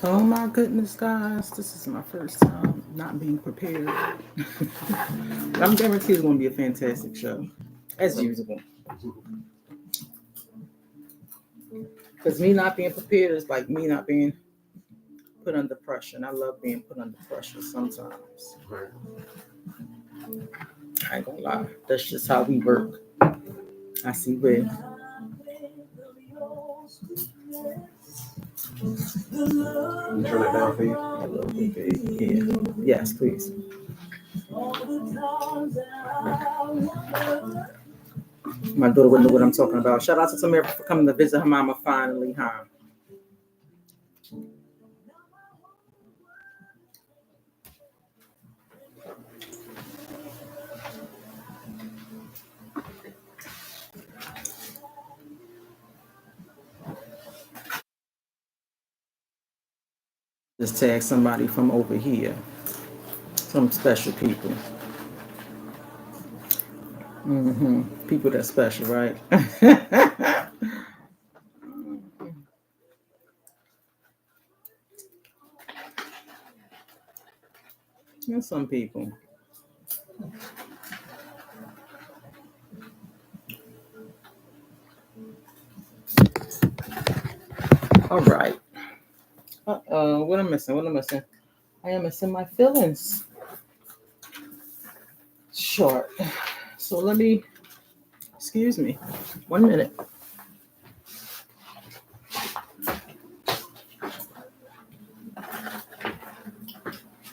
Oh my goodness, guys. This is my first time not being prepared. But I'm guaranteed it's going to be a fantastic show, as usual. Because me not being prepared is like me not being put under pressure. And I love being put under pressure sometimes. Right. I ain't going to lie. That's just how we work. I see where. You turn that down for you? A little bit big. Yeah. Yes, please. My daughter would know what I'm talking about. Shout out to Samira for coming to visit her mama finally, huh? Just tag somebody from over here. Some special people. People that's special, right? And some people. All right. What I'm missing? What I'm missing? I am missing my feelings. Short. So let me. Excuse me. 1 minute. I'm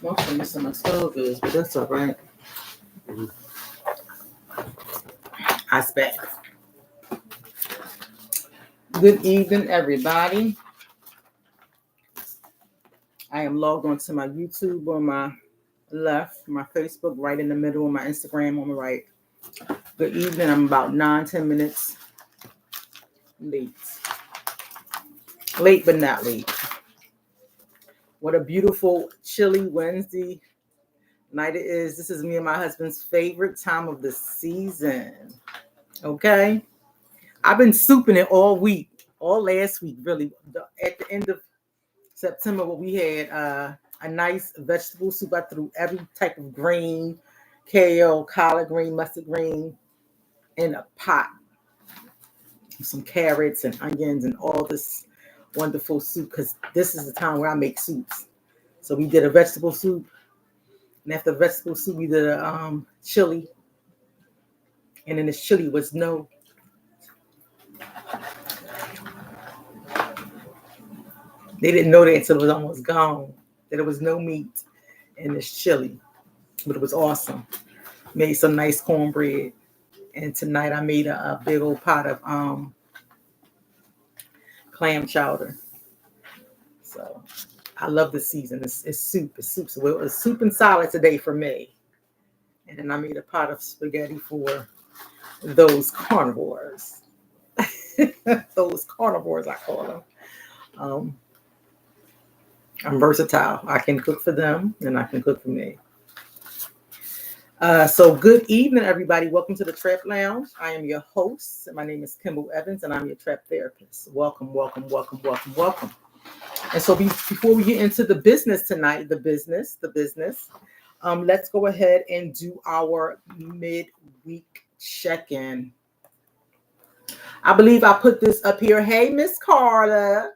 also missing my stove is, but that's all right. I spec. Good evening, everybody. I am logged onto my YouTube on my left, my Facebook right in the middle, and my Instagram on the right. Good evening. I'm about 9-10 minutes late. Late, but not late. What a beautiful, chilly Wednesday night it is. This is me and my husband's favorite time of the season. Okay? I've been souping it all week, all last week, really. At the end of September, what we had a nice vegetable soup. I threw every type of green, kale, collard green, mustard green in a pot. Some carrots and onions and all this wonderful soup because this is the time where I make soups. So we did a vegetable soup, and after vegetable soup, we did a chili, and then this chili was no. They didn't know that until it was almost gone. That it was no meat in this chili, but it was awesome. Made some nice cornbread, and tonight I made a big old pot of clam chowder. So I love the season. It's soup. It's soup. So it was soup and salad today for me. And then I made a pot of spaghetti for those carnivores. Those carnivores, I call them. Um, I'm versatile. I can cook for them and I can cook for me. So good evening, everybody. Welcome to the Trap Lounge. I am your host. My name is Kimble Evans, and I'm your Trap Therapist. Welcome, welcome, welcome, welcome, welcome. And so before we get into the business tonight, the business, let's go ahead and do our midweek check-in. I believe I put this up here. Hey, Miss Carla.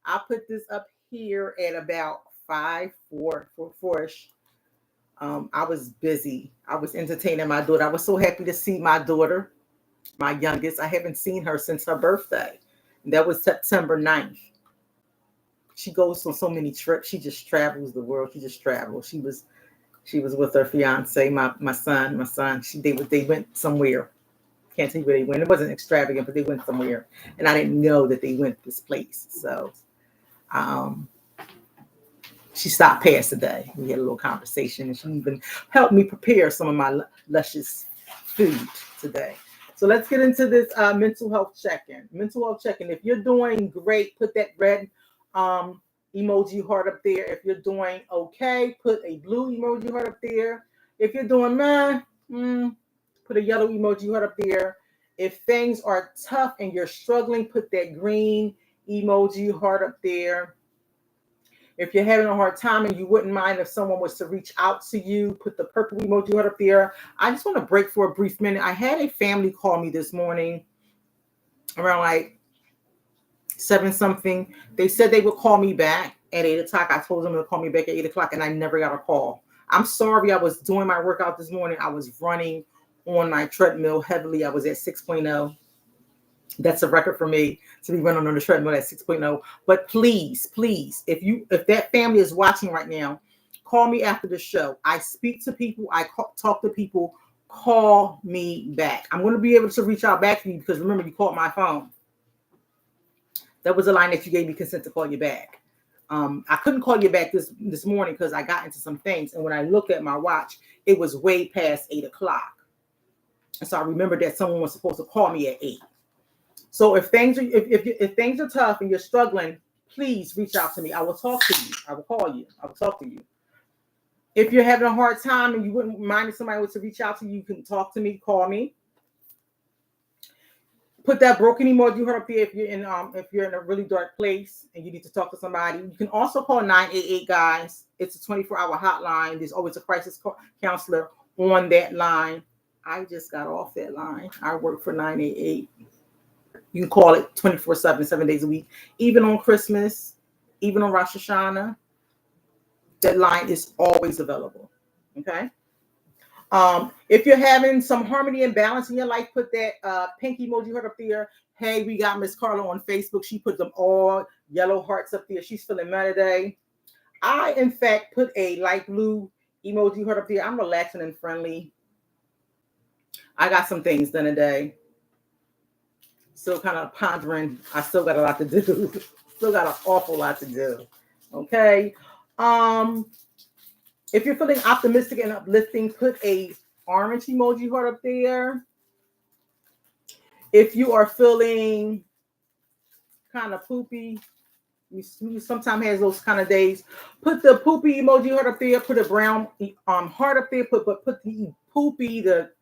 I put this up here at about 4:ish. I was busy. I was entertaining my daughter. I was so happy to see my daughter, my youngest. I haven't seen her since her birthday. That was September 9th. She goes on so many trips. She just travels the world. She just travels. She was with her fiance, my son. They went somewhere. Can't tell you where they went. It wasn't extravagant, but they went somewhere, and I didn't know that they went this place. So, she stopped past today. We had a little conversation, and she even helped me prepare some of my luscious food today. So let's get into this mental health check-in. Mental health check-in. If you're doing great, put that red emoji heart up there. If you're doing okay, put a blue emoji heart up there. If you're doing put a yellow emoji heart up there. If things are tough and you're struggling, put that green emoji heart up there. If you're having a hard time and you wouldn't mind if someone was to reach out to you, put the purple emoji heart up there. I just want to break for a brief minute. I had a family call me this morning around like 7 something. They said they would call me back at 8 o'clock. I told them to call me back at 8 o'clock and I never got a call. I'm sorry. I was doing my workout this morning. I was running on my treadmill heavily. I was at 6.0. That's a record for me to be running on the treadmill at 6.0. But please, if that family is watching right now, call me after the show. I speak to people. I talk to people. Call me back. I'm going to be able to reach out back to you because remember, you called my phone. That was a line that you gave me consent to call you back. I couldn't call you back this morning because I got into some things. And when I looked at my watch, it was way past 8 o'clock. And so I remembered that someone was supposed to call me at 8. So if things are tough and you're struggling, please reach out to me. I will talk to you. I will call you. I will talk to you. If you're having a hard time and you wouldn't mind if somebody was to reach out to you, you can talk to me, call me. Put that broken emoji heart up there if you're in a really dark place and you need to talk to somebody. You can also call 988, guys. It's a 24-hour hotline. There's always a crisis counselor on that line. I just got off that line. I work for 988. You can call it 24/7, 7 days a week. Even on Christmas, even on Rosh Hashanah, that line is always available. Okay. If you're having some harmony and balance in your life, put that pink emoji heart up there. Hey, we got Miss Carla on Facebook. She put them all yellow hearts up there. She's feeling better today. I, in fact, put a light blue emoji heart up there. I'm relaxing and friendly. I got some things done today. Still kind of pondering. I still got a lot to do. Still got an awful lot to do. Okay. If you're feeling optimistic and uplifting, put a orange emoji heart up there. If you are feeling kind of poopy, you sometimes has those kind of days, put the poopy emoji heart up there. Put a brown heart up there. Put the poopy that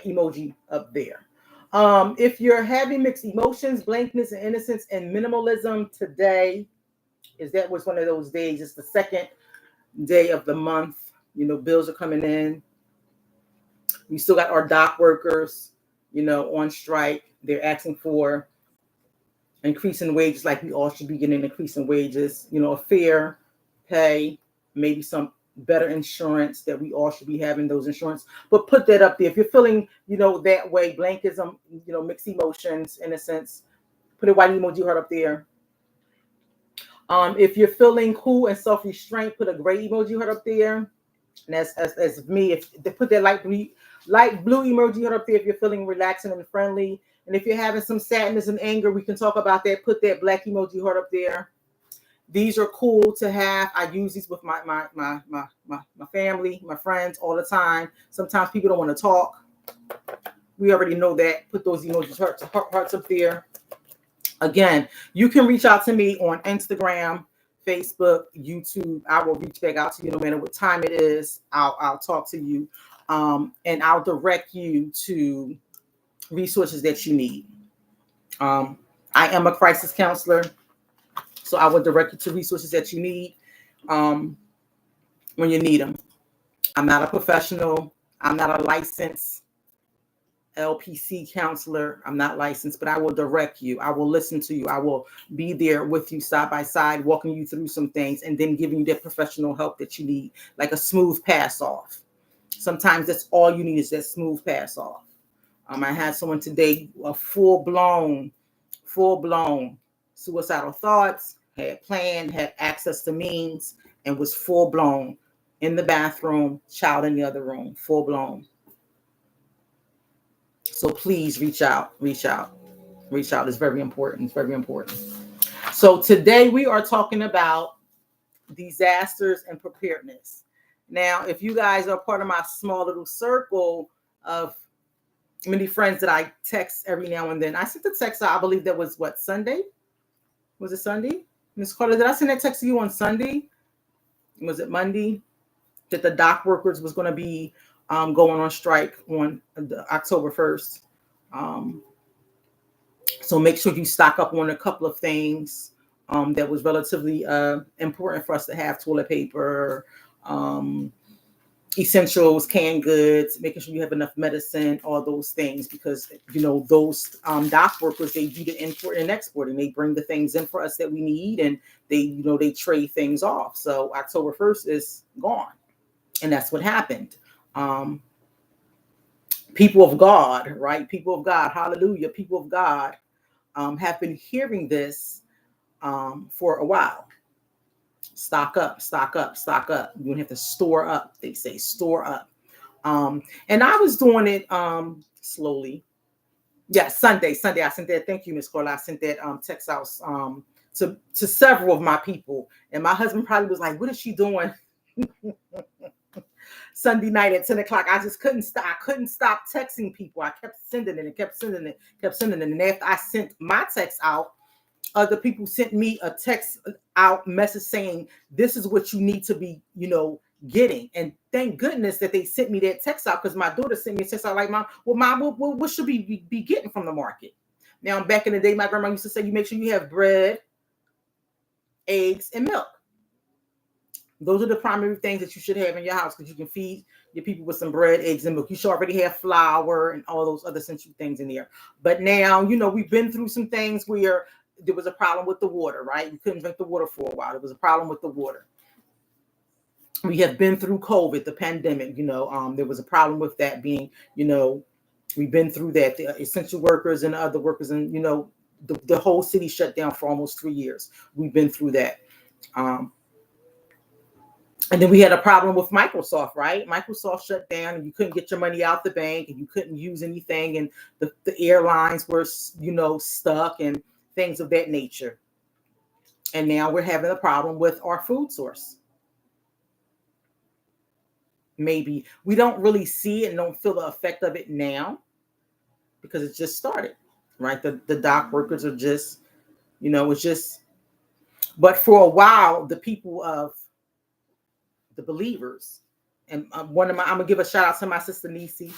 emoji up there. If you're having mixed emotions, blankness and innocence and minimalism, today was one of those days. It's the second day of the month. You know, bills are coming in. We still got our dock workers, you know, on strike. They're asking for increasing wages, like we all should be getting increasing wages, you know, a fair pay, maybe some better insurance that we all should be having those insurance. But put that up there. If you're feeling, you know, that way, blankism, you know, mixed emotions, in a sense, put a white emoji heart up there. If you're feeling cool and self-restraint, put a gray emoji heart up there. And as me, if they put that light blue emoji heart up there if you're feeling relaxing and friendly. And if you're having some sadness and anger, we can talk about that. Put that black emoji heart up there. These are cool to have. I use these with my family, my friends all the time. Sometimes people don't want to talk. We already know that. Put those emojis hearts up there. Again, you can reach out to me on Instagram, Facebook, YouTube. I will reach back out to you no matter what time it is. I'll talk to you, and I'll direct you to resources that you need. I am a crisis counselor, so I will direct you to resources that you need when you need them. I'm not a professional. I'm not a licensed LPC counselor. I'm not licensed, but I will direct you. I will listen to you. I will be there with you side by side, walking you through some things and then giving you that professional help that you need, like a smooth pass off. Sometimes that's all you need is that smooth pass off. I had someone today, a full-blown suicidal thoughts, had planned, had access to means, and was full-blown in the bathroom, child in the other room, full-blown. So please reach out. It's very important. So today we are talking about disasters and preparedness. Now, if you guys are part of my small little circle of many friends that I text every now and then, I sent the text out, I believe that was Sunday? Was it Sunday? Ms. Carter, did I send that text to you on Sunday? Was it Monday? That the dock workers was going to be going on strike on October 1st. So make sure you stock up on a couple of things. that was relatively important for us to have: toilet paper, essentials, canned goods, making sure you have enough medicine, all those things, because those dock workers, they do the import and exporting. They bring the things in for us that we need, and they trade things off. So October 1st is gone, and that's what happened. People of God, right? People of God, hallelujah. People of God have been hearing this for a while. Stock up, stock up, stock up. You don't have to store up. They say store up. And I was doing it slowly. Yeah, Sunday. I sent that. Thank you, Miss Carla. I sent that text out to several of my people. And my husband probably was like, what is she doing Sunday night at 10 o'clock? I just couldn't stop. I couldn't stop texting people. I kept sending it and kept sending it, kept sending it. And after I sent my text out, other people sent me a text out message saying, this is what you need to be, getting. And thank goodness that they sent me that text out, because my daughter sent me a text out like, Mom, what should we be getting from the market? Now, back in the day, my grandma used to say, you make sure you have bread, eggs, and milk. Those are the primary things that you should have in your house, because you can feed your people with some bread, eggs, and milk. You should already have flour and all those other essential things in there. But now, we've been through some things where there was a problem with the water, right? We couldn't drink the water for a while. There was a problem with the water. We have been through COVID, the pandemic, there was a problem with that being, we've been through that. The essential workers and other workers, and, the whole city shut down for almost 3 years. We've been through that. And then we had a problem with Microsoft, right? Microsoft shut down, and you couldn't get your money out the bank, and you couldn't use anything. And the airlines were, stuck, and things of that nature. And now we're having a problem with our food source. Maybe we don't really see it and don't feel the effect of it now, because it just started, right? The dock workers are just, it's just, but for a while, the people of the believers, and I'm gonna give a shout out to my sister Nisi.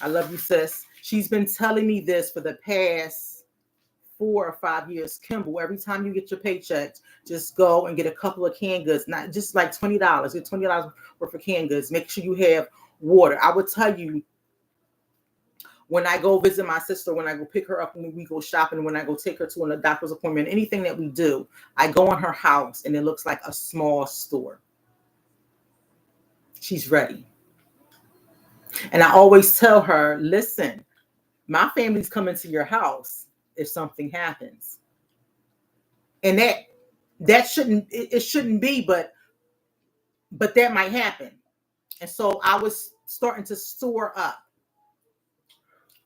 I love you, sis. She's been telling me this for the past 4 or 5 years. Kimble, every time you get your paycheck, just go and get a couple of canned goods, not just like $20. Get $20 worth of canned goods. Make sure you have water. I would tell you, when I go visit my sister, when I go pick her up, when we go shopping, when I go take her to a doctor's appointment, anything that we do, I go in her house and it looks like a small store. She's ready. And I always tell her, listen, my family's coming to your house if something happens. And that shouldn't, it shouldn't be, but that might happen. And so I was starting to store up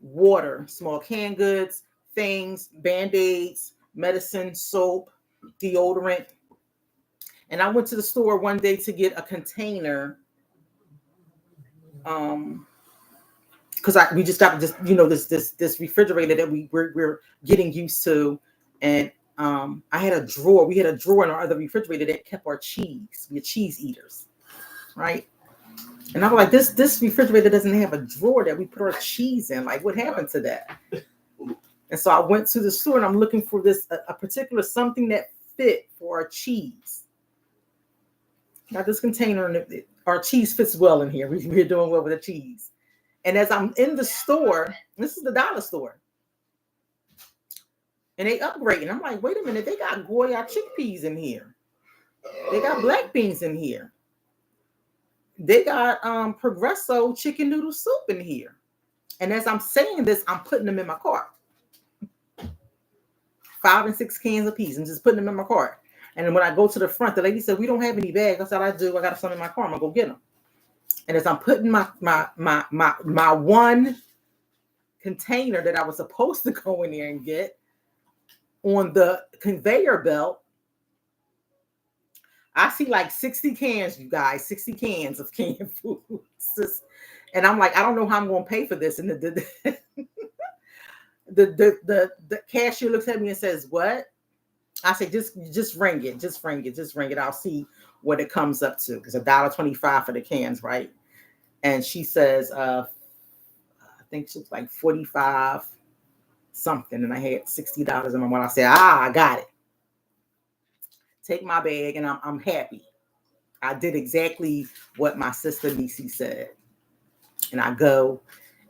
water, small canned goods, things, Band-Aids, medicine, soap, deodorant. And I went to the store one day to get a container, because we just got this refrigerator that we're getting used to. And I had a drawer. We had a drawer in our other refrigerator that kept our cheese. We're cheese eaters, right? And I was like, this refrigerator doesn't have a drawer that we put our cheese in. Like, what happened to that? And so I went to the store and I'm looking for a particular something that fit for our cheese. Now this container, and our cheese fits well in here. We're doing well with the cheese. And as I'm in the store, this is the dollar store, and they upgrading. I'm like, wait a minute, they got Goya chickpeas in here. They got black beans in here. They got Progresso chicken noodle soup in here. And as I'm saying this, I'm putting them in my cart. 5 and 6 cans a piece, and just putting them in my cart. And then when I go to the front, the lady said, we don't have any bags. I said, I do. I got some in my car. I'm gonna go get them. And as I'm putting my one container that I was supposed to go in there and get on the conveyor belt, I see like 60 cans, you guys, 60 cans of canned food. And I'm like, I don't know how I'm going to pay for this. And the cashier looks at me and says, what? I say, just ring it. Just ring it. Just ring it. I'll see what it comes up to. It's $1.25 for the cans, right? And she says, I think she was like 45 something. And I had $60 in my wallet. I said, I got it. take my bag, and I'm happy. I did exactly what my sister Nisi said. And I go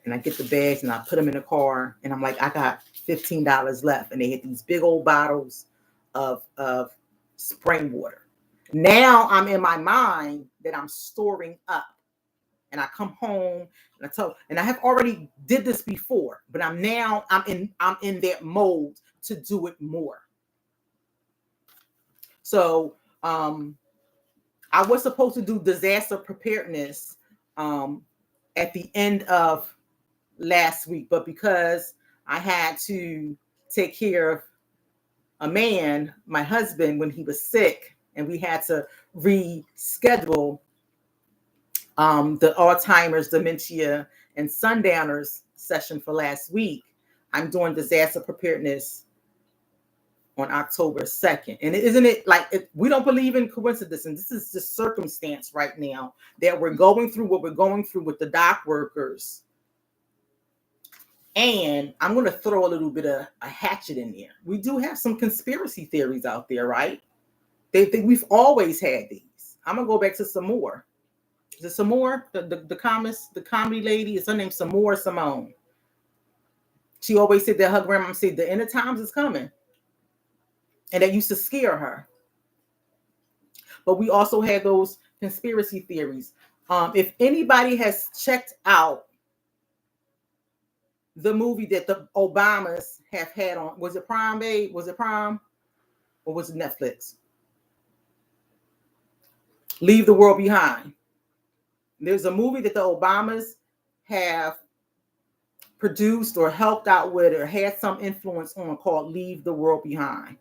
and I get the bags and I put them in the car. And I'm like, I got $15 left. And they had these big old bottles of spring water. Now I'm in my mind that I'm storing up. And I come home and I have already did this before, but I'm in that mode to do it more. So I was supposed to do disaster preparedness at the end of last week, but because I had to take care of a man, my husband, when he was sick, and we had to reschedule the Alzheimer's, dementia, and sundowners session for last week, I'm doing disaster preparedness on October 2nd. And isn't it like we don't believe in coincidence, and this is just circumstance right now that we're going through what we're going through with the dock workers. And I'm going to throw a little bit of a hatchet in there. We do have some conspiracy theories out there, right? They think we've always had these. I'm going to go back to some more. Is it Samore, the comedy lady? Is her name Samore Simone? She always said that her grandma said the end of times is coming. And that used to scare her. But we also had those conspiracy theories. If anybody has checked out the movie that the Obamas have had on, was it Prime, babe? Was it Prime? Or was it Netflix? Leave the World Behind. There's a movie that the Obamas have produced or helped out with or had some influence on called Leave the World Behind.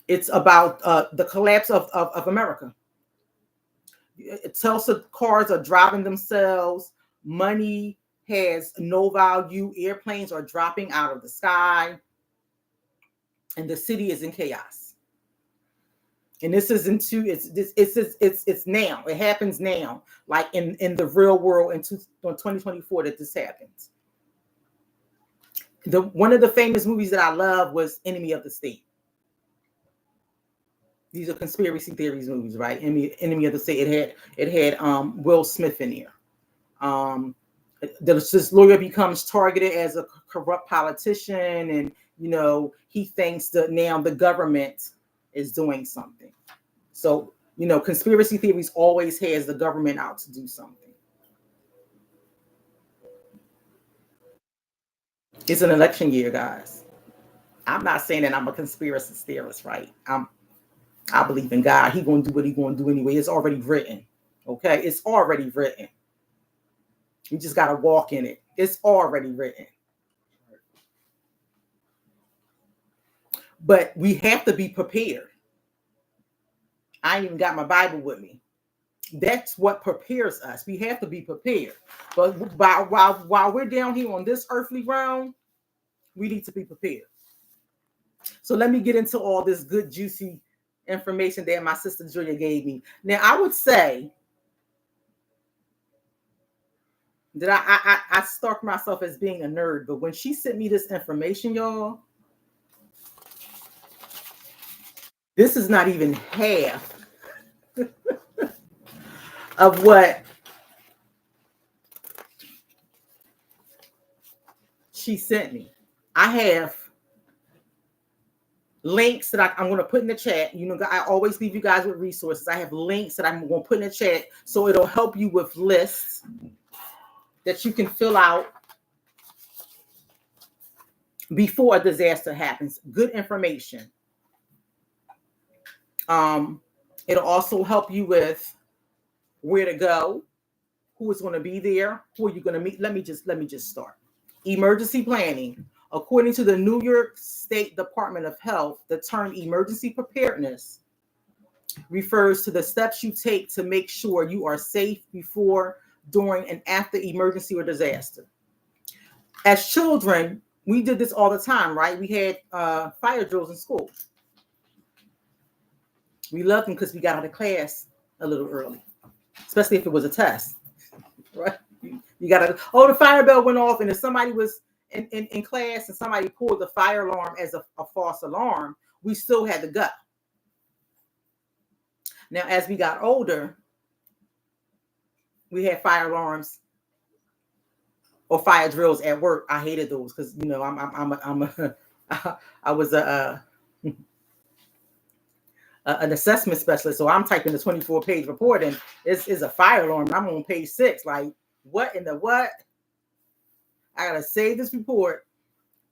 It's about the collapse of America. Tulsa cars are driving themselves. Money has no value. Airplanes are dropping out of the sky. And the city is in chaos. And this is it's now. It happens now, like in the real world in 2024 that this happens. One of the famous movies that I love was Enemy of the State. These are conspiracy theories movies, right? Enemy of the State. It had Will Smith in there. This lawyer becomes targeted as a corrupt politician, and he thinks that now the government is doing something. So conspiracy theories always has the government out to do something. It's an election year, guys. I'm not saying that I'm a conspiracy theorist, right? I believe in God. He's going to do what he's going to do anyway. It's already written. Okay? It's already written. You just got to walk in it. It's already written. But we have to be prepared. I ain't even got my Bible with me. That's what prepares us. We have to be prepared. But while we're down here on this earthly realm, we need to be prepared. So let me get into all this good, juicy information that my sister Julia gave me. Now, I would say that I stalk myself as being a nerd, but when she sent me this information, y'all, this is not even half of what she sent me. I have links that I'm going to put in the chat. I always leave you guys with resources. I have links that I'm going to put in the chat so it'll help you with lists that you can fill out before a disaster happens. Good information. It'll also help you with where to go, who is going to be there, who are you going to meet. Let me just start. Emergency planning. According to the New York State Department of Health, the term emergency preparedness refers to the steps you take to make sure you are safe before, during, and after emergency or disaster. As children, we did this all the time, right? We had fire drills in school. We loved them because we got out of class a little early, especially if it was a test, right? You got to, the fire bell went off, and if somebody was in class and somebody pulled the fire alarm as a false alarm, we still had to go. Now, as we got older, we had fire alarms or fire drills at work. I hated those because I was an assessment specialist, so I'm typing the 24-page report, and it's a fire alarm. I'm on page 6. Like, what in the what? I gotta save this report,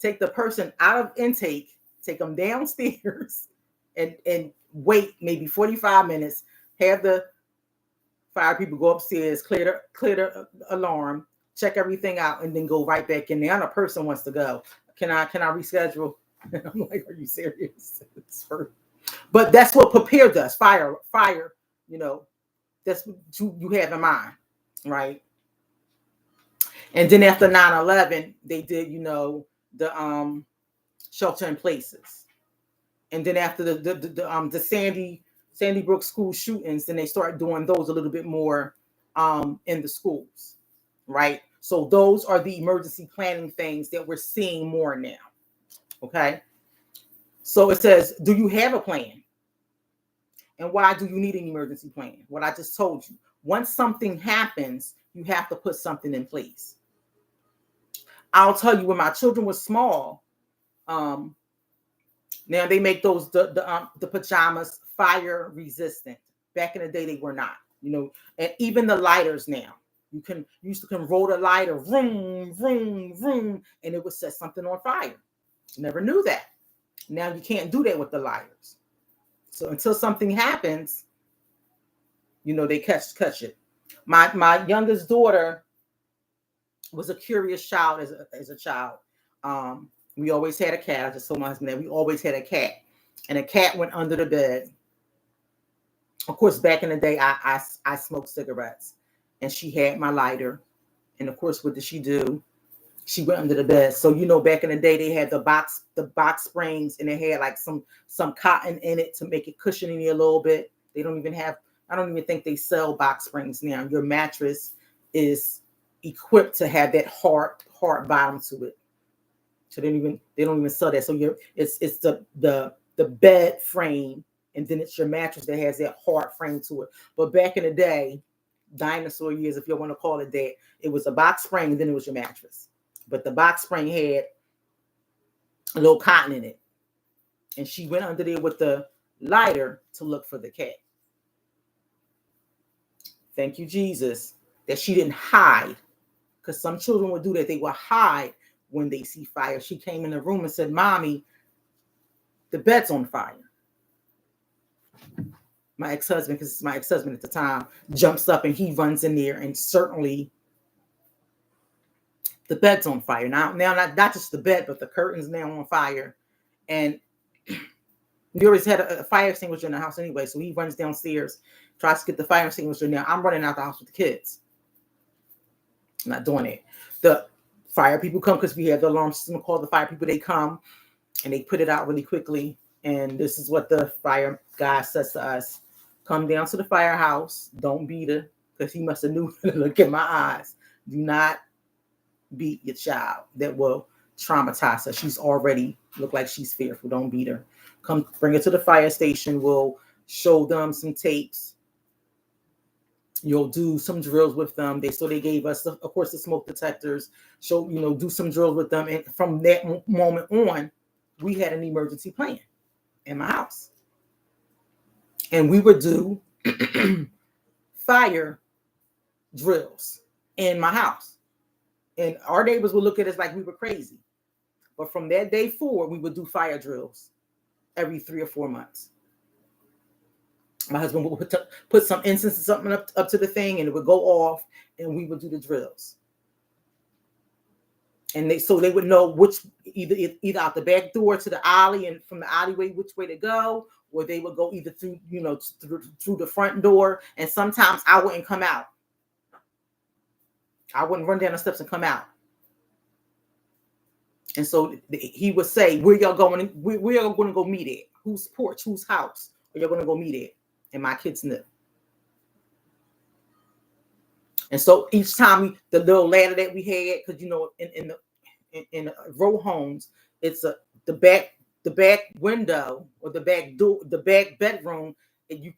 take the person out of intake, take them downstairs, and wait maybe 45 minutes. Have the fire people go upstairs, clear the alarm, check everything out, and then go right back in there. And a person wants to go. Can I reschedule? I'm like, are you serious? But that's what prepared us. Fire, that's what you have in mind, right? And then after 9/11, they did, the shelter in places. And then after the Sandy Brook school shootings, then they started doing those a little bit more in the schools, right? So those are the emergency planning things that we're seeing more now. Okay. So it says, do you have a plan? And why do you need an emergency plan? What I just told you. Once something happens, you have to put something in place. I'll tell you, when my children were small, now they make those the pajamas fire resistant. Back in the day, they were not. And even the lighters now, you used to roll the lighter, vroom, vroom, vroom, and it would set something on fire. Never knew that. Now you can't do that with the lighters. So until something happens, they catch it. My youngest daughter was a curious child as a child. We always had a cat. I just told my husband that we always had a cat, and a cat went under the bed. Of course, back in the day, I smoked cigarettes, and she had my lighter. And of course, what did she do? She went under the bed. So back in the day, they had the box springs, and they had like some cotton in it to make it cushiony a little bit. They don't even have. I don't even think they sell box springs now. Your mattress is equipped to have that hard bottom to it. So they don't even sell that. So it's the bed frame, and then it's your mattress that has that hard frame to it. But back in the day, dinosaur years, if you want to call it that, it was a box spring, and then it was your mattress. But the box spring had a little cotton in it, and she went under there with the lighter to look for the cat. Thank you, Jesus, that she didn't hide, because some children would do that. They would hide when they see fire. She came in the room and said, "Mommy, the bed's on fire." My ex-husband, because it's my ex-husband at the time, jumps up and he runs in there, and certainly the bed's on fire. Now not just the bed, but the curtains now on fire. And we always had a fire extinguisher in the house anyway, so he runs downstairs, tries to get the fire extinguisher. Now I'm running out the house with the kids. I'm not doing it. The fire people come, because we have the alarm system called the fire people. They come and they put it out really quickly. And this is what the fire guy says to us: come down to the firehouse. Don't beat her, because he must have knew to look in my eyes. Do not beat your child. That will traumatize her. She's already look like she's fearful. Don't beat her. Come bring her to the fire station. We'll show them some tapes. You'll do some drills with them. They gave us, of course, the smoke detectors. So, do some drills with them. And from that moment on, we had an emergency plan in my house. And we would do fire drills in my house. And our neighbors would look at us like we were crazy. But from that day forward, we would do fire drills every 3 or 4 months. My husband would put some incense or something up to the thing, and it would go off, and we would do the drills. And they would know which either out the back door to the alley, and from the alleyway which way to go, or they would go either through through the front door. And sometimes I wouldn't come out. I wouldn't run down the steps and come out. And so he would say, "Where y'all going? Where y'all going to go meet at? Whose porch? Whose house are y'all going to go meet at?" And my kids knew. And so each time the little ladder that we had, because in the row homes, it's the back window or the back door, the back bedroom, and you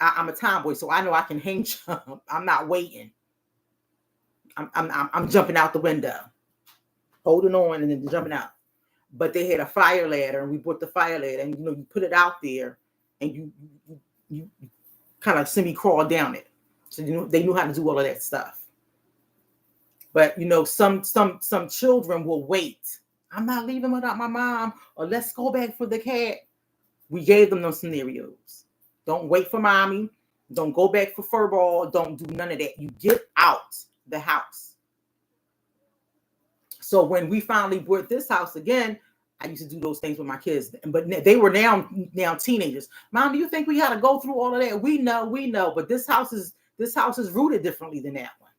I'm a tomboy, so I know I can hang jump. I'm not waiting. I'm jumping out the window, holding on and then jumping out. But they had a fire ladder, and we bought the fire ladder, and you put it out there, and you kind of semi crawl down it. So they knew how to do all of that stuff. But some children will wait. I'm not leaving without my mom, or let's go back for the cat. We gave them those scenarios. Don't wait for mommy. Don't go back for fur ball. Don't do none of that. You get out the house. So when we finally bought this house again, I used to do those things with my kids, but they were now teenagers. Mom, do you think we had to go through all of that? We know, but this house is rooted differently than that one.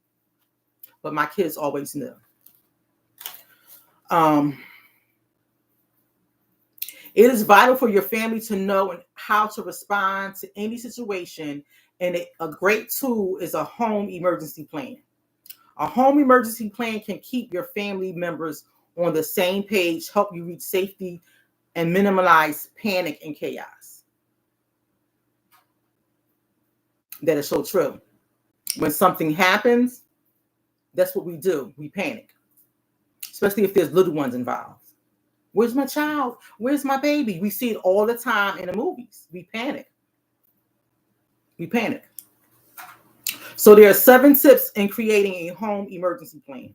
But my kids always knew. It is vital for your family to know how to respond to any situation, and a great tool is a home emergency plan. A home emergency plan can keep your family members on the same page, help you reach safety, and minimize panic and chaos. That is so true. When something happens, that's what we do. We panic, especially if there's little ones involved. Where's my child? Where's my baby? We see it all the time in the movies. We panic. So there are 7 tips in creating a home emergency plan.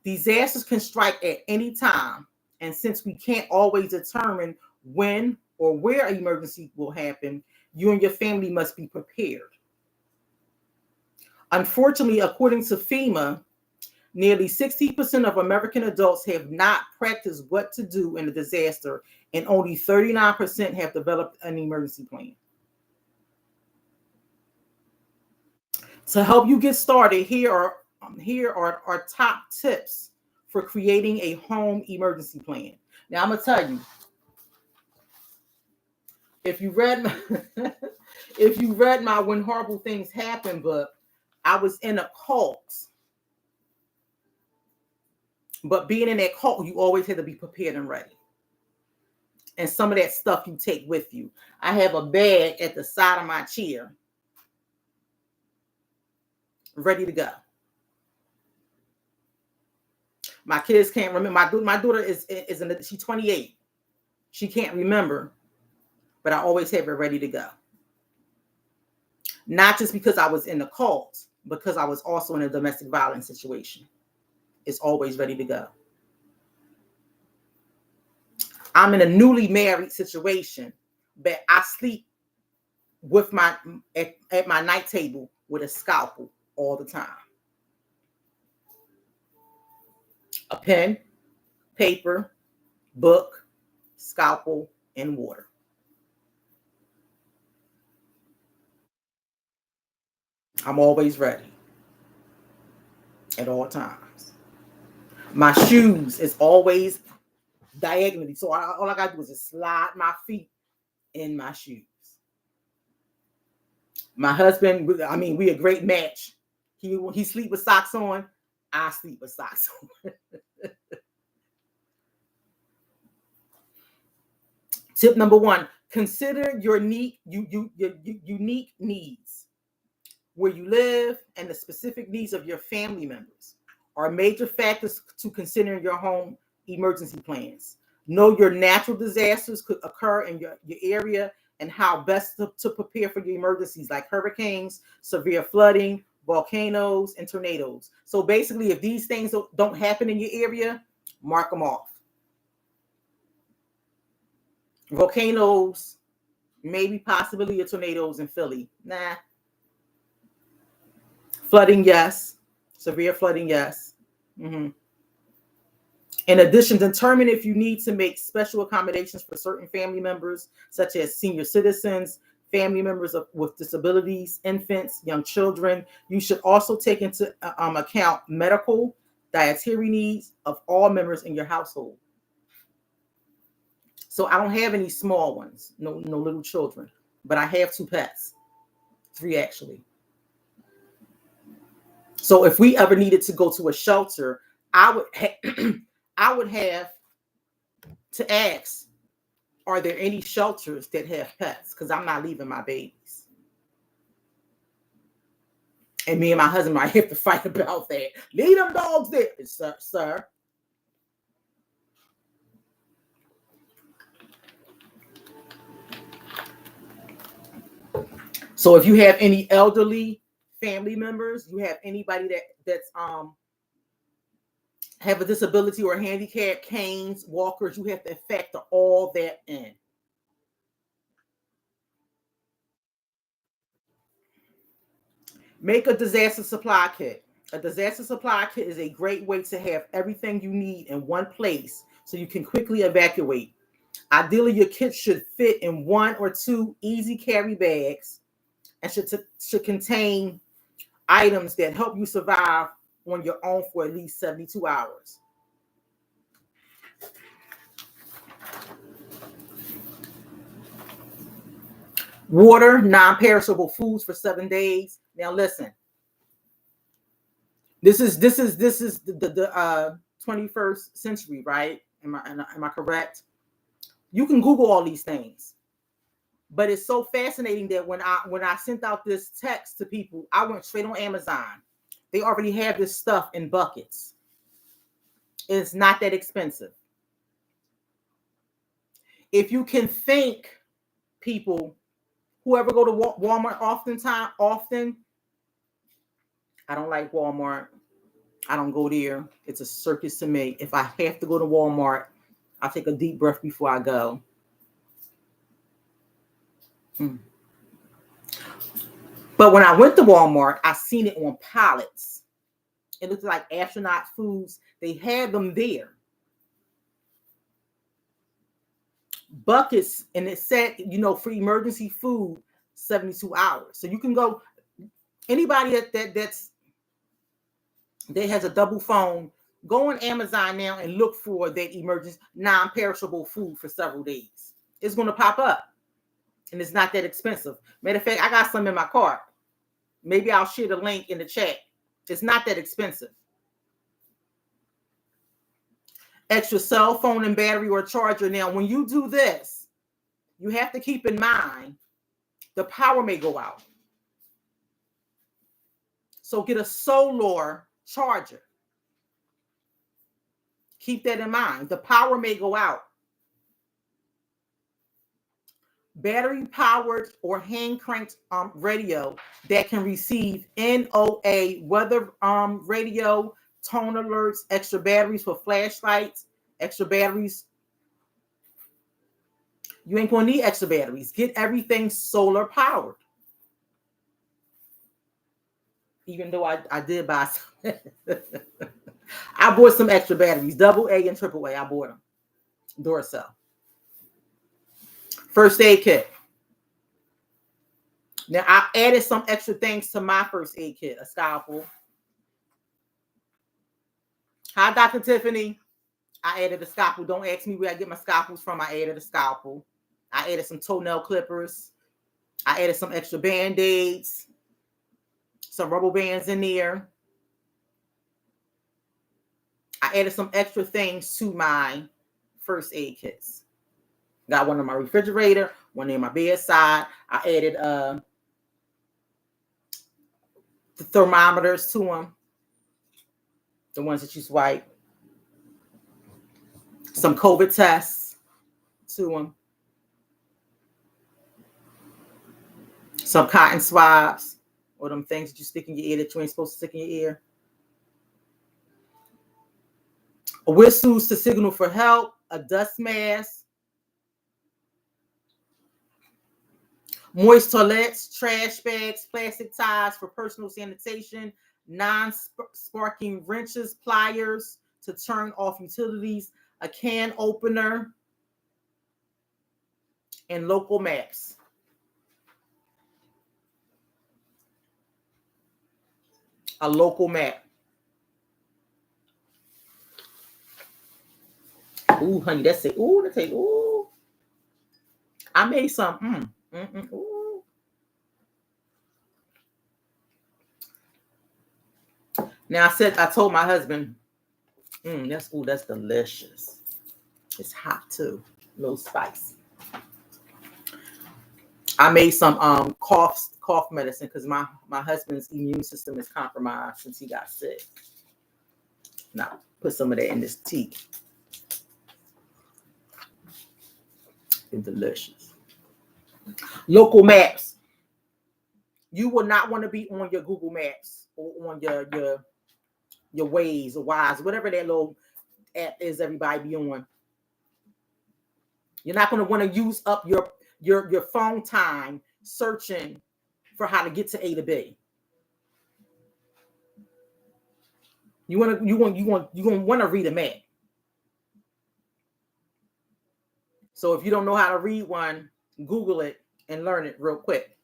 Disasters can strike at any time, and since we can't always determine when or where an emergency will happen, you and your family must be prepared. Unfortunately, according to FEMA, nearly 60% of American adults have not practiced what to do in a disaster, and only 39% have developed an emergency plan. To help you get started, here are our top tips for creating a home emergency plan. Now, I'm going to tell you, if you read my When Horrible Things Happen book, I was in a cult. But being in that cult, you always have to be prepared and ready. And some of that stuff you take with you. I have a bag at the side of my chair, ready to go. My kids can't remember. My daughter is she's 28. She can't remember, but I always have it ready to go. Not just because I was in the cult, because I was also in a domestic violence situation. It's always ready to go. I'm in a newly married situation, but I sleep with at my night table with a scalpel all the time. A pen, paper, book, scalpel, and water. I'm always ready at all times. My shoes is always diagonally, so all I gotta do is just slide my feet in my shoes. My husband, we a great match. He sleep with socks on. I sleep with socks on. Tip number 1: consider your unique needs. Where you live and the specific needs of your family members are major factors to consider in your home emergency plans. Know your natural disasters could occur in your area and how best to prepare for your emergencies, like hurricanes, severe flooding, volcanoes, and tornadoes. So basically, if these things don't happen in your area, mark them off. Volcanoes, maybe possibly a tornadoes in Philly. Nah. Flooding, yes. Severe flooding, yes. Mm-hmm. In addition, determine if you need to make special accommodations for certain family members, such as senior citizens, family members with disabilities, infants, young children. You should also take into account medical, dietary needs of all members in your household. So I don't have any small ones, no little children, but I have 2 pets, 3 actually. So if we ever needed to go to a shelter, I would have to ask, are there any shelters that have pets? Because I'm not leaving my babies. And me and my husband might have to fight about that. Leave them dogs there, sir. So if you have any elderly family members, you have anybody that's have a disability or a handicap, canes, walkers, you have to factor all that in. Make a disaster supply kit. A disaster supply kit is a great way to have everything you need in one place so you can quickly evacuate. Ideally, your kit should fit in 1 or 2 easy carry bags and should contain items that help you survive on your own for at least 72 hours. Water, non-perishable foods for 7 days. Now listen, this is the 21st century, right? Am I correct? You can Google all these things, but it's so fascinating that when I sent out this text to people, I went straight on Amazon. They already have this stuff in buckets. It's not that expensive. If you can think, people, whoever go to Walmart often, I don't like Walmart. I don't go there. It's a circus to me. If I have to go to Walmart, I take a deep breath before I go. But when I went to Walmart, I seen it on pallets. It looked like astronaut foods. They had them there. Buckets, and it said, for emergency food, 72 hours. So you can go, anybody that has a double phone, go on Amazon now and look for that emergency non-perishable food for several days. It's going to pop up, and it's not that expensive. Matter of fact, I got some in my cart. Maybe I'll share the link in the chat. It's not that expensive. Extra cell phone and battery or charger. Now, when you do this, you have to keep in mind the power may go out. So get a solar charger. Keep that in mind. The power may go out. Battery powered or hand cranked radio that can receive NOA weather radio, tone alerts, extra batteries for flashlights, extra batteries. You ain't gonna need extra batteries. Get everything solar powered. Even though I did buy some. I bought some extra batteries, AA and AAA. I bought them. Duracell. First aid kit. Now, I added some extra things to my first aid kit. A scalpel. Hi, Dr. Tiffany. I added a scalpel. Don't ask me where I get my scalpels from. I added a scalpel. I added some toenail clippers. I added some extra Band-Aids. Some rubber bands in there. I added some extra things to my first aid kits. Got one in my refrigerator, one in my bedside. I added the thermometers to them. The ones that you swipe. Some COVID tests to them. Some cotton swabs, or them things that you stick in your ear that you ain't supposed to stick in your ear. Whistles to signal for help, a dust mask, moist toilets, trash bags, plastic ties for personal sanitation, non-sparking wrenches, pliers to turn off utilities, a can opener, and local maps. A local map. Ooh, honey, that's it. Ooh, that's it. Ooh. I made some. Ooh. Now I told my husband, that's delicious. It's hot too. A little spice. I made some cough medicine because my husband's immune system is compromised since he got sick. Now put some of that in this tea. It's delicious. Local maps. You will not want to be on your Google Maps or on your Waze or Wise, whatever that little app is everybody be on. You're not going to want to use up your phone time searching for how to get to A to B. You want to read a map. So if you don't know how to read one, Google it and learn it real quick.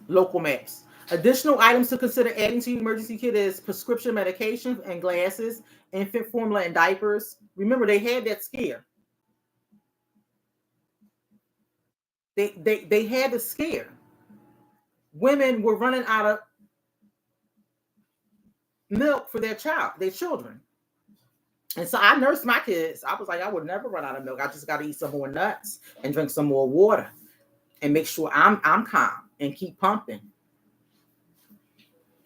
Local maps. Additional items to consider adding to your emergency kit is prescription medication and glasses, infant formula and diapers. Remember, they had that scare. They had the scare. Women were running out of milk for their children. And so I nursed my kids. I was like, I would never run out of milk. I just got to eat some more nuts and drink some more water and make sure I'm calm and keep pumping.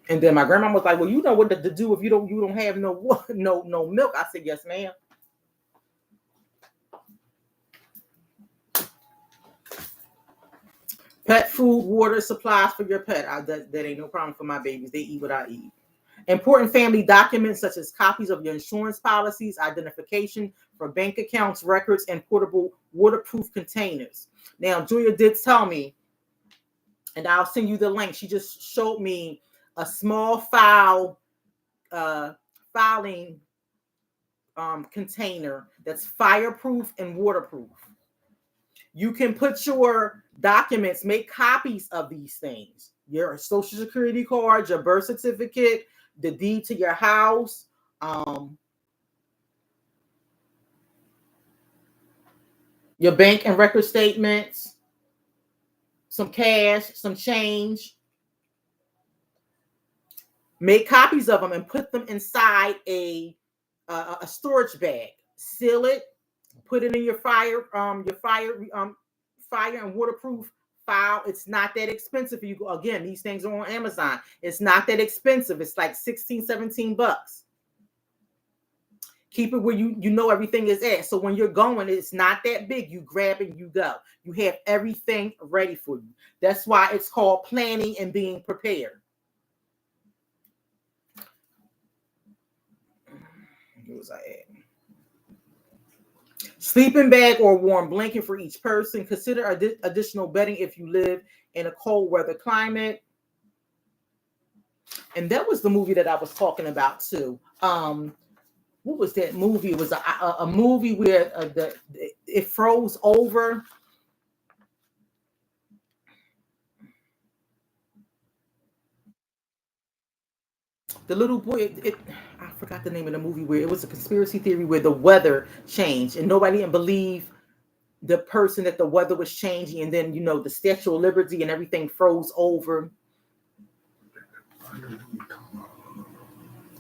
And then my grandma was like, well, you know what to do if you don't have no milk. I said, yes, ma'am. Pet food, water, supplies for your pet. That ain't no problem for my babies. They eat what I eat. Important family documents such as copies of your insurance policies, identification for bank accounts, records, and portable waterproof containers. Now, Julia did tell me, and I'll send you the link. She just showed me a small filing container that's fireproof and waterproof. You can put your documents, make copies of these things, your social security card, your birth certificate, the deed to your house, your bank and record statements, some cash, some change. Make copies of them and put them inside a storage bag. Seal it. Put it in your fire and waterproof file. It's not that expensive. Again, these things are on Amazon. It's not that expensive. It's like $16-17. Keep it where you know everything is at. So when you're going, it's not that big. You grab it, you go. You have everything ready for you. That's why it's called planning and being prepared. What was I at? Sleeping bag or warm blanket for each person. Consider additional bedding if you live in a cold weather climate. And that was the movie that I was talking about too. What was that movie? It was a movie where it froze over. The little boy, I forgot the name of the movie where it was a conspiracy theory where the weather changed and nobody didn't believe the person that the weather was changing, and then the Statue of Liberty and everything froze over.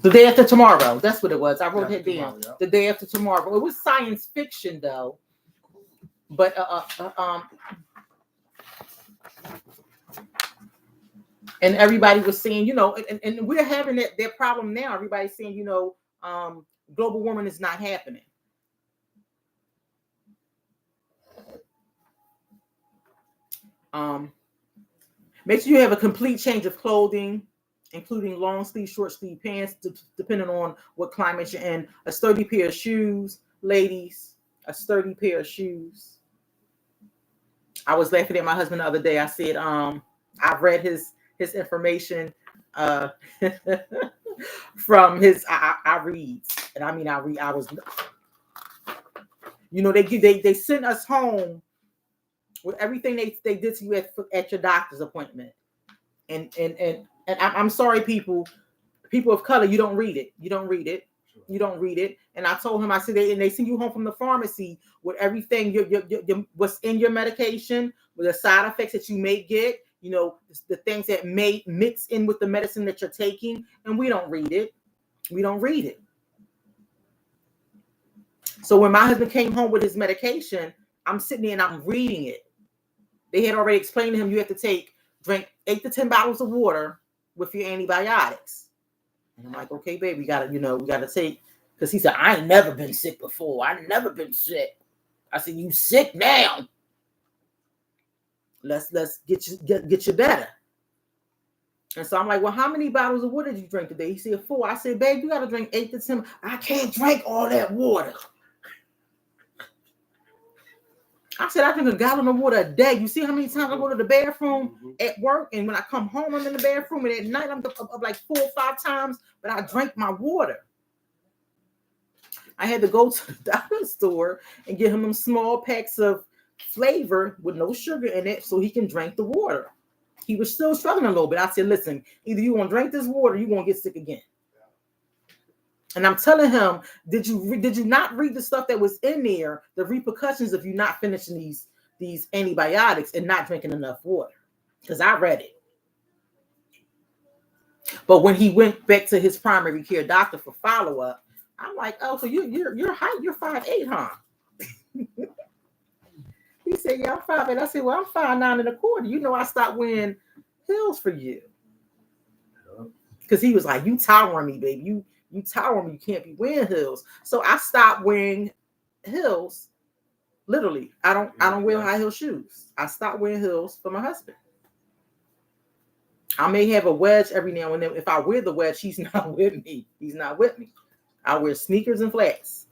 The Day After Tomorrow. That's what it was. I wrote it down. Yeah. The Day After Tomorrow. It was science fiction though, but and everybody was saying, and we're having that problem now. Everybody's saying, global warming is not happening. Make sure you have a complete change of clothing, including long sleeve, short sleeve pants, depending on what climate you're in. A sturdy pair of shoes, ladies. A sturdy pair of shoes. I was laughing at my husband the other day. I said, I read his information from his. I read, and I mean I read. I was, they sent us home with everything they did to you at your doctor's appointment, and I'm sorry, people of color, you don't read it. You don't read it. And I told him, I said, they send you home from the pharmacy with everything, your what's in your medication, with the side effects that you may get, the things that may mix in with the medicine that you're taking, and we don't read it. So when my husband came home with his medication, I'm sitting there and I'm reading it. They had already explained to him you have to drink 8 to 10 bottles of water with your antibiotics. And I'm like, okay, babe, we gotta take, because he said, I ain't never been sick before. I never been sick. I said, you sick now. Let's get you better. And so I'm like, well, how many bottles of water did you drink today? He said 4. I said, babe, you gotta drink 8 to 10. I can't drink all that water. I said, I drink a gallon of water a day. You see how many times I go to the bathroom at work, and when I come home, I'm in the bathroom, and at night I'm up like 4 or 5 times, but I drank my water. I had to go to the dollar store and get him them small packs of flavor with no sugar in it so he can drink the water. He was still struggling a little bit. I said, listen, either you want to drink this water or you're going to get sick again. And I'm telling him, did you not read the stuff that was in there, the repercussions of you not finishing these antibiotics and not drinking enough water? Because I read it. But when he went back to his primary care doctor for follow-up, I'm like, oh, so you're height, you're 5'8", huh? He said, yeah, I'm 5'8". I said, well, I'm 5'9.25". You know I stopped wearing heels for you. Because he was like, you towering me, baby. You tower me, you can't be wearing heels. So I stopped wearing heels. Literally, I don't wear high heel shoes. I stopped wearing heels for my husband. I may have a wedge every now and then. If I wear the wedge, he's not with me. He's not with me. I wear sneakers and flats.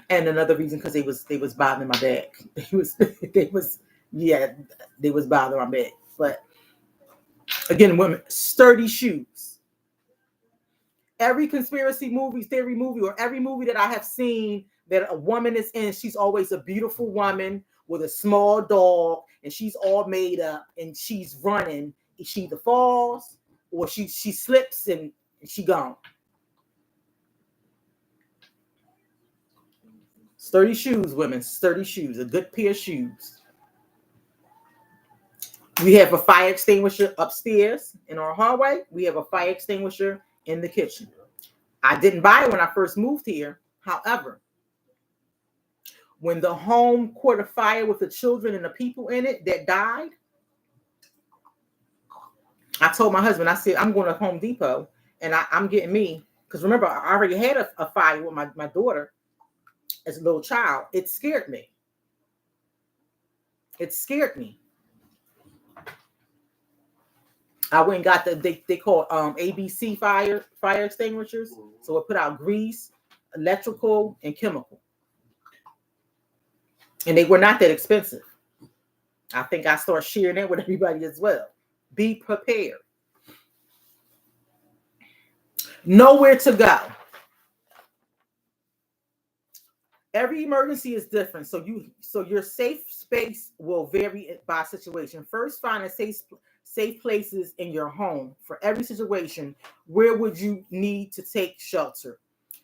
And another reason, because they was bothering my back. They was bothering my back. But again, women, sturdy shoes. Every conspiracy movie, theory movie, or every movie that I have seen that a woman is in, she's always a beautiful woman with a small dog, and she's all made up, and she's running. She either falls or she slips and she gone. Sturdy shoes, women, sturdy shoes, a good pair of shoes. We have a fire extinguisher upstairs in our hallway. We have a fire extinguisher in the kitchen. I didn't buy it when I first moved here. However, when the home caught a fire with the children and the people in it that died, I told my husband, I said, I'm going to Home Depot and I'm getting me, because remember, I already had a fire with my daughter as a little child. It scared me. It scared me. I went and got they call ABC fire extinguishers. So it put out grease, electrical, and chemical. And they were not that expensive. I think I start sharing it with everybody as well. Be prepared. Nowhere to go. Every emergency is different. So your safe space will vary by situation. First, find a safe places in your home for every situation. Where would you need to take shelter?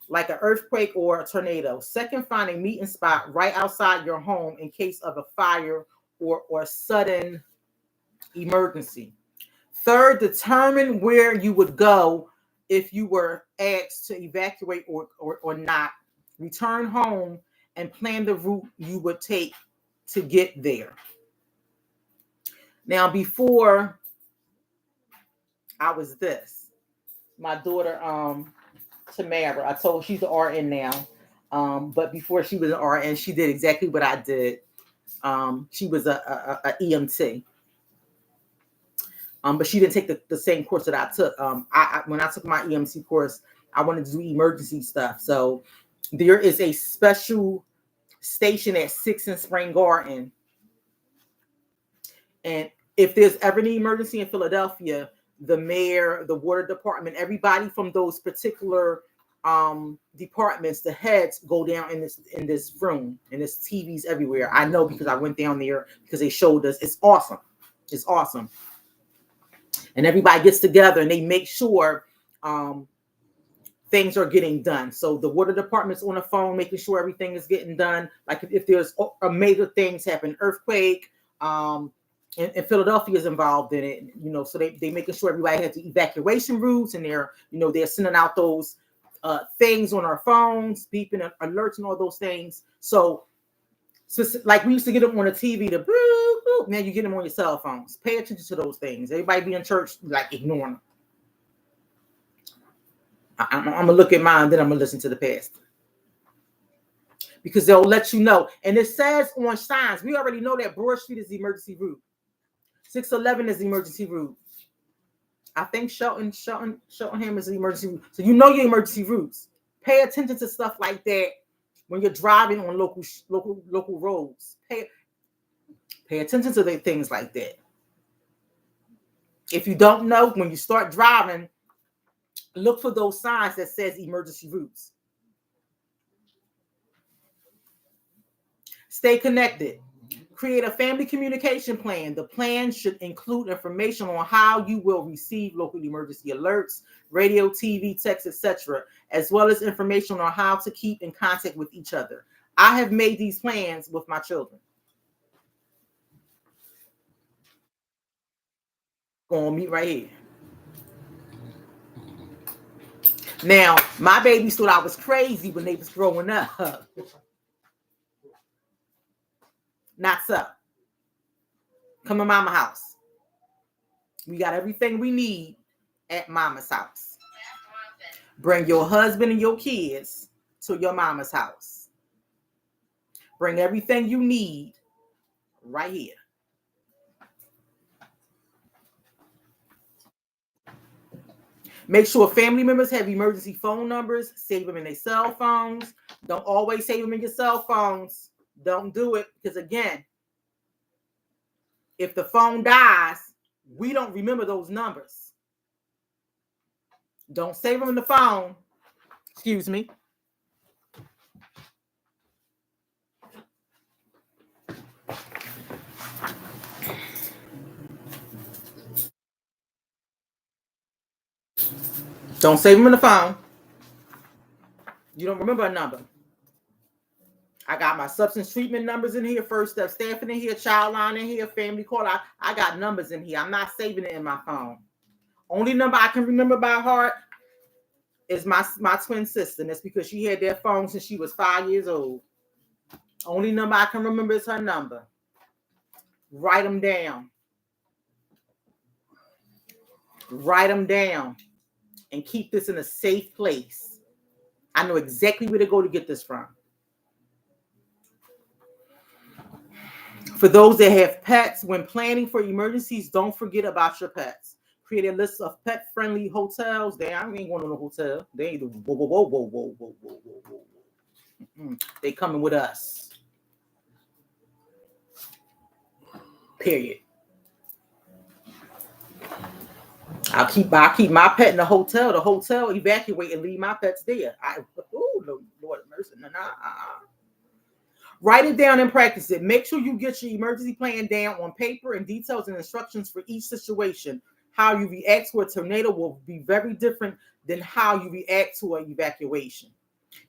Like an earthquake or a tornado. Second, find a meeting spot right outside your home in case of a fire or sudden emergency. Third, determine where you would go if you were asked to evacuate or not. Return home and plan the route you would take to get there. Now, before I was this, my daughter, Tamara, I told she's an RN now. But before she was an RN, she did exactly what I did. She was a EMT. But she didn't take the same course that I took. When I took my EMT course, I wanted to do emergency stuff. So there is a special station at 6 in Spring Garden. And if there's ever an emergency in Philadelphia, the mayor, the water department, everybody from those particular departments, the heads go down in this room, and there's TVs everywhere. I know because I went down there because they showed us. It's awesome. It's awesome. And everybody gets together and they make sure things are getting done. So the water department's on the phone, making sure everything is getting done. Like if there's a major things happen, earthquake, and Philadelphia is involved in it, so they making sure everybody has the evacuation routes, and they're sending out those things on our phones, beeping alerts and all those things. So like we used to get them on the TV, the boop, boop. Now you get them on your cell phones. Pay attention to those things. Everybody be in church like ignoring them. I'm gonna look at mine, then I'm gonna listen to the pastor, because they'll let you know. And it says on signs, we already know that Broad Street is the emergency route. 611 is the emergency route. I think Cheltenham is the emergency route. So you know your emergency routes. Pay attention to stuff like that when you're driving on local roads. Pay attention to things like that. If you don't know, when you start driving, look for those signs that says emergency routes. Stay connected. Create a family communication plan. The plan should include information on how you will receive local emergency alerts, radio, TV, text, etc., as well as information on how to keep in contact with each other. I have made these plans with my children. Gonna meet right here. Now, my babies thought I was crazy when they was growing up. Not so. Come to mama's house. We got everything we need at mama's house. Bring your husband and your kids to your mama's house. Bring everything you need right here. Make sure family members have emergency phone numbers. Save them in their cell phones. Don't always save them in your cell phones. Don't do it, because again, if the phone dies, we don't remember those numbers. Don't save them in the phone. Excuse me. Don't save them in the phone. You don't remember a number. I got my substance treatment numbers in here, first step staffing in here, child line in here, family call. I got numbers in here. I'm not saving it in my phone. Only number I can remember by heart is my twin sister. And that's because she had that phone since she was 5 years old. Only number I can remember is her number. Write them down. Write them down. And keep this in a safe place. I know exactly where to go to get this from. For those that have pets, when planning for emergencies, don't forget about your pets. Create a list of pet-friendly hotels. I ain't going to no hotel. They ain't whoa. They coming with us. Period. I'll keep my pet in the hotel. The hotel evacuate and leave my pets there. Lord have mercy. Nah. Write it down and practice it. Make sure you get your emergency plan down on paper and details and instructions for each situation. How you react to a tornado will be very different than how you react to an evacuation.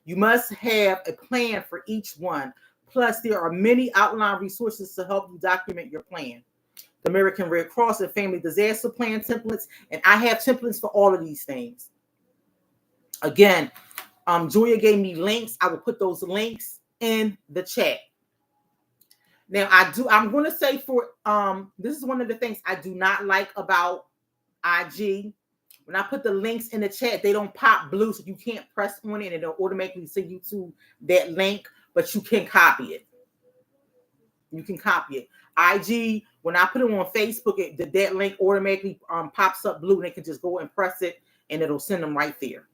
You must have a plan for each one. Plus, there are many outline resources to help you document your plan. The American Red Cross and Family Disaster Plan templates, and I have templates for all of these things. Again, Julia gave me links. I will put those links in the chat. Now, I'm going to say this is one of the things I do not like about IG. When I put the links in the chat, they don't pop blue, so you can't press on it and it'll automatically send you to that link, but you can copy it. You can copy it. IG, when I put it on Facebook, that link automatically pops up blue, and they can just go and press it, and it'll send them right there.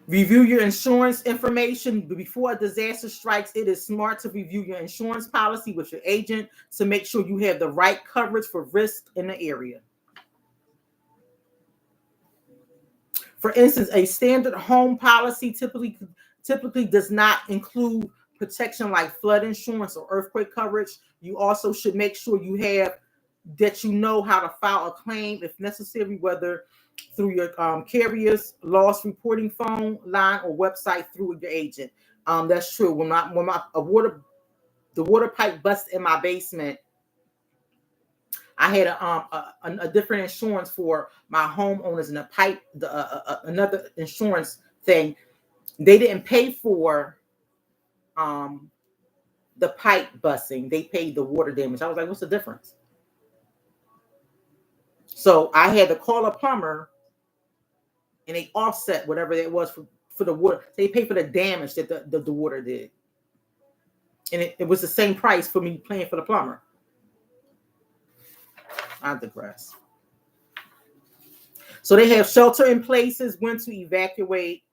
Review your insurance information before a disaster strikes. It is smart to review your insurance policy with your agent to make sure you have the right coverage for risk in the area. For instance, a standard home policy typically does not include protection like flood insurance or earthquake coverage. You also should make sure you know how to file a claim if necessary, whether through your carrier's loss reporting phone line or website through your agent. That's true. When the water pipe busts in my basement, I had a different insurance for my homeowners and another insurance thing. They didn't pay for the pipe busting. They paid the water damage. I was like, what's the difference? So I had to call a plumber, and they offset whatever it was for the water. They paid for the damage that the water did. And it was the same price for me paying for the plumber. I digress. So they have shelter in places, when to evacuate.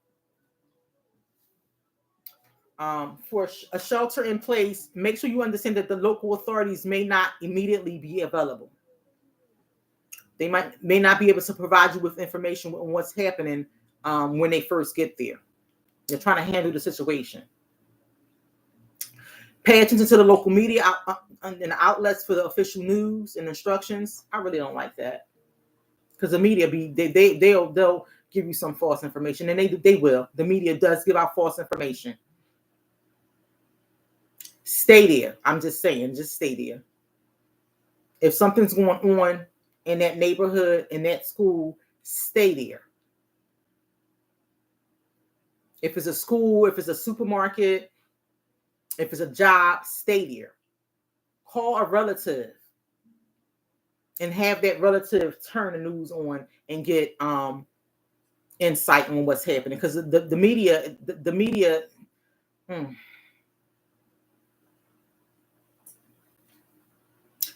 For a shelter in place, make sure you understand that the local authorities may not immediately be available. They may not be able to provide you with information on what's happening when they first get there. They're trying to handle the situation. Pay attention to the local media and the outlets for the official news and instructions. I really don't like that, because the media they'll give you some false information, and they will. The media does give out false information. Stay there. I'm just saying, just stay there. If something's going on in that neighborhood, in that school, stay there. If it's a school, if it's a supermarket, if it's a job, stay there. Call a relative and have that relative turn the news on and get insight on what's happening. Because the media.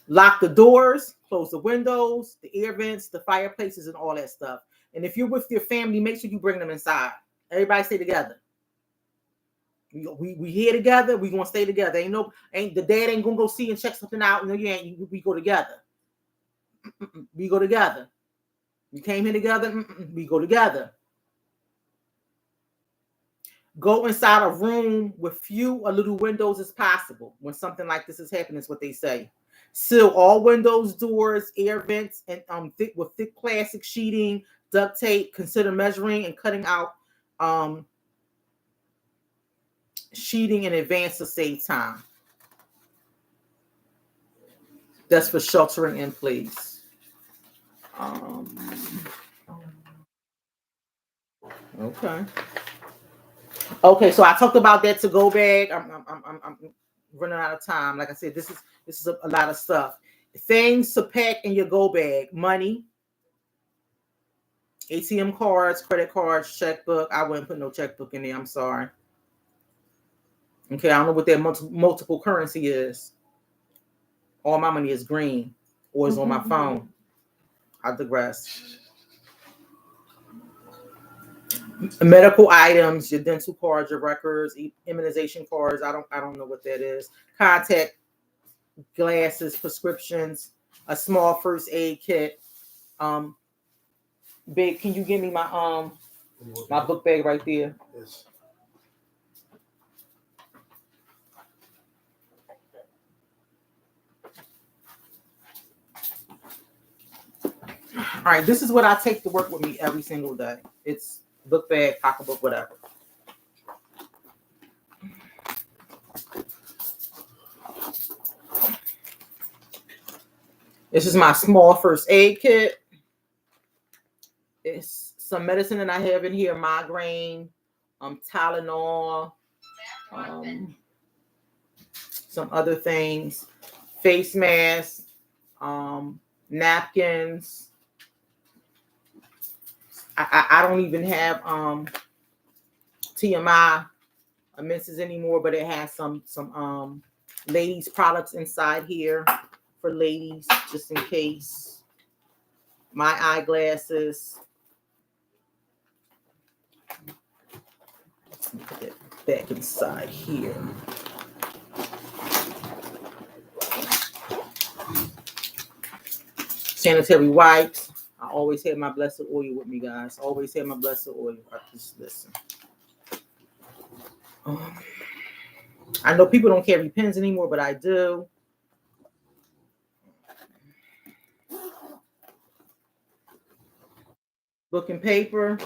Lock the doors, close the windows, the air vents, the fireplaces, and all that stuff. And if you're with your family, make sure you bring them inside. Everybody stay together. We here together. We gonna stay together. Ain't the dad ain't gonna go see and check something out. No, you ain't. We go together. We go together. We came here together. We go together. Go inside a room with few or little windows as possible when something like this is happening. Is what they say. Seal all windows, doors, air vents, and with thick plastic sheeting, duct tape. Consider measuring and cutting out sheeting in advance to save time. That's for sheltering in place. Okay, so I talked about that to-go bag. I'm running out of time. Like I said, this is a lot of stuff. Things to pack in your go bag: money, ATM cards, credit cards, checkbook. I wouldn't put no checkbook in there. I'm sorry. Okay, I don't know what that multiple currency is. All my money is green or is on my phone. I digress. Medical items, your dental cards, your records, immunization cards. I don't know what that is. Contact, glasses, prescriptions, a small first aid kit. Babe, can you give me my book bag right there? Yes. All right, this is what I take to work with me every single day. It's book bag, pocketbook, whatever. This is my small first aid kit. It's some medicine that I have in here: migraine, Tylenol, some other things, face masks, napkins. I don't even have TMI menses anymore, but it has some ladies products inside here for ladies, just in case. My eyeglasses. Put it back inside here. Sanitary wipes. I always have my blessed oil with me, guys. Always have my blessed oil. Just listen. I know people don't carry pens anymore, but I do. Book and paper.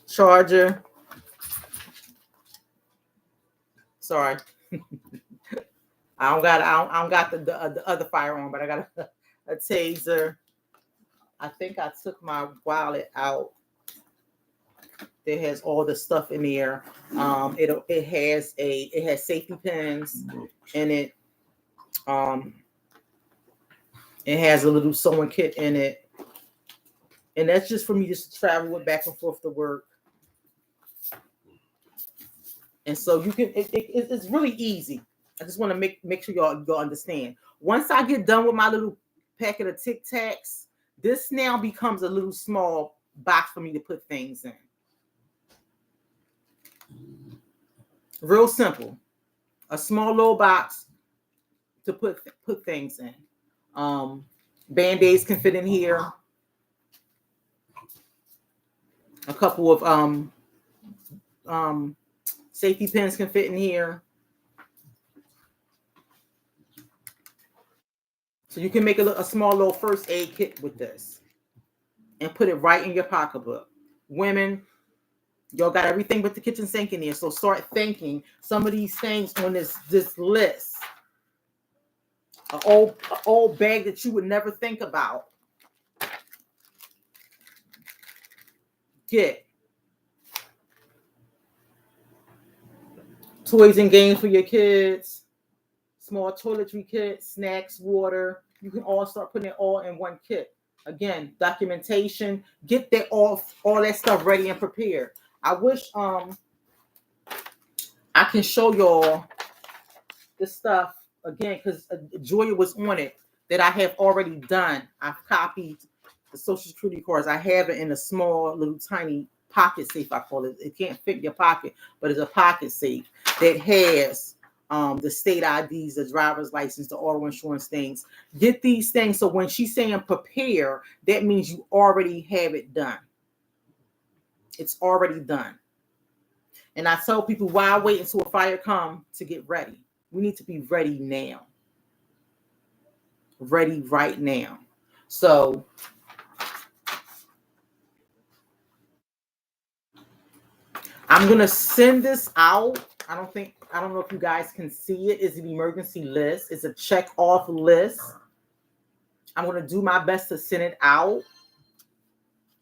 Charger. Sorry. I don't got the other firearm, but I got a taser. I think I took my wallet out. It has all the stuff in there. It has safety pins in it. It has a little sewing kit in it, and that's just for me just to travel with back and forth to work. And so you can. It's really easy. I just want to make sure y'all understand. Once I get done with my little packet of Tic Tacs, this now becomes a little small box for me to put things in. Real simple. A small little box to put things in. Band-Aids can fit in here. A couple of safety pins can fit in here. So you can make a small little first aid kit with this and put it right in your pocketbook. Women, y'all got everything but the kitchen sink in there. So start thinking some of these things on this list. An old bag that you would never think about. Get toys and games for your kids, small toiletry kit, snacks, water. You can all start putting it all in one kit. Again, documentation. Get that all that stuff ready and prepared. I wish I can show y'all this stuff again because Joya was on it that I have already done. I've copied the Social Security cards. I have it in a small little tiny pocket safe, I call it. It can't fit in your pocket, but it's a pocket safe that has the state IDs, the driver's license, the auto insurance things. Get these things so when she's saying prepare, that means you already have it done. It's already done. And I tell people, why wait until a fire comes to get ready? We need to be ready now. Ready right now. So I'm going to send this out. I don't know if you guys can see it. It's an emergency list. It's a check off list. I'm going to do my best to send it out.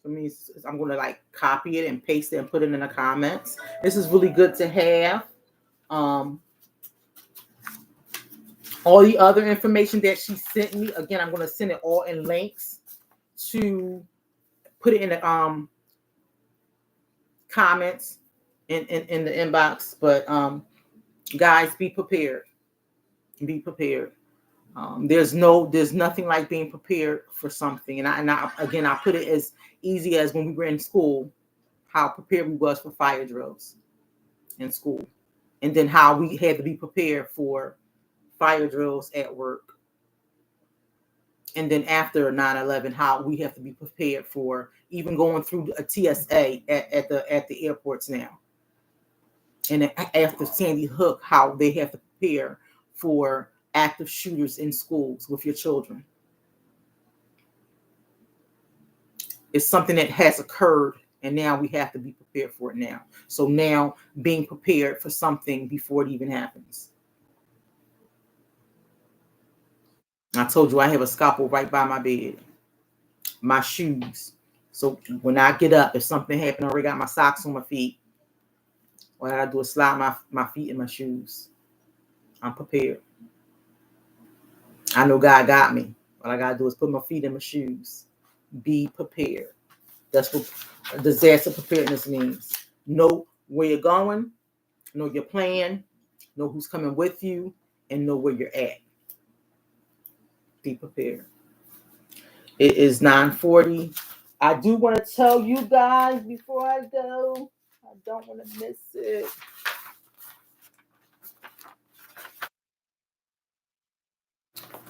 I mean, I'm going to like copy it and paste it and put it in the comments. This is really good to have. All the other information that she sent me, again, I'm going to send it all in links to put it in the comments in the inbox. But guys, be prepared. Be prepared. There's nothing like being prepared for something. And I put it as easy as when we were in school, how prepared we was for fire drills in school, and then how we had to be prepared for fire drills at work. And then after 9/11, how we have to be prepared for even going through a TSA at the airports now. And after Sandy Hook, how they have to prepare for active shooters in schools with your children. It's something that has occurred, and now we have to be prepared for it now. So now being prepared for something before it even happens. I told you I have a scalpel right by my bed. My shoes. So when I get up, if something happened, I already got my socks on my feet. What I do is slide my feet in my shoes. I'm prepared. I know God got me. All I got to do is put my feet in my shoes. Be prepared. That's what disaster preparedness means. Know where you're going, know your plan, know who's coming with you, and know where you're at. Be prepared. It is 9:40. I do want to tell you guys before I go, I don't want to miss it.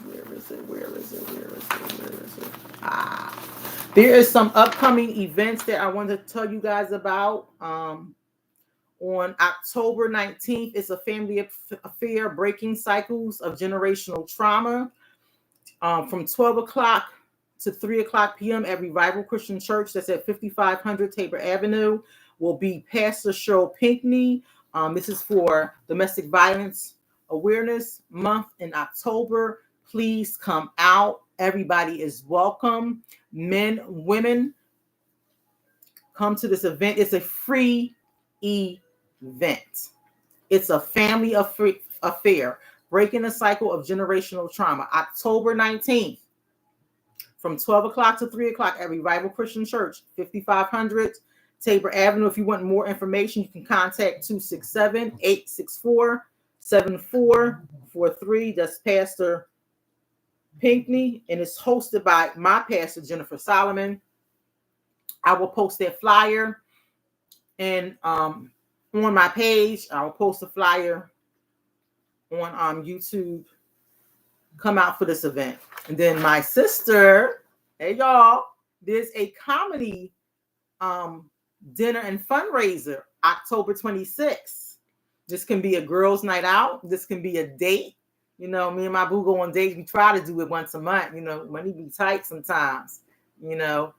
Where is it? There is some upcoming events that I want to tell you guys about. On October 19th, it's a family affair, breaking cycles of generational trauma. From 12 o'clock to 3 o'clock p.m. at Revival Christian Church, that's at 5500 Tabor Avenue, will be Pastor Cheryl Pinckney. This is for domestic violence Awareness Month in October. Please come out. Everybody is welcome. Men, women, come to this event. It's a free event. It's a family affair. Breaking the cycle of generational trauma. October 19th, from 12 o'clock to 3 o'clock at Revival Christian Church, 5500 Tabor Avenue. If you want more information, you can contact 267-864-7443. That's Pastor Pinkney, and it's hosted by my pastor, Jennifer Solomon. I will post that flyer and on my page. I will post a flyer on YouTube. Come out for this event. And then my sister, hey y'all, there's a comedy dinner and fundraiser October 26th. This can be a girls' night out. This can be a date. You know, me and my boo go on dates. We try to do it once a month. You know, money be tight sometimes. You know,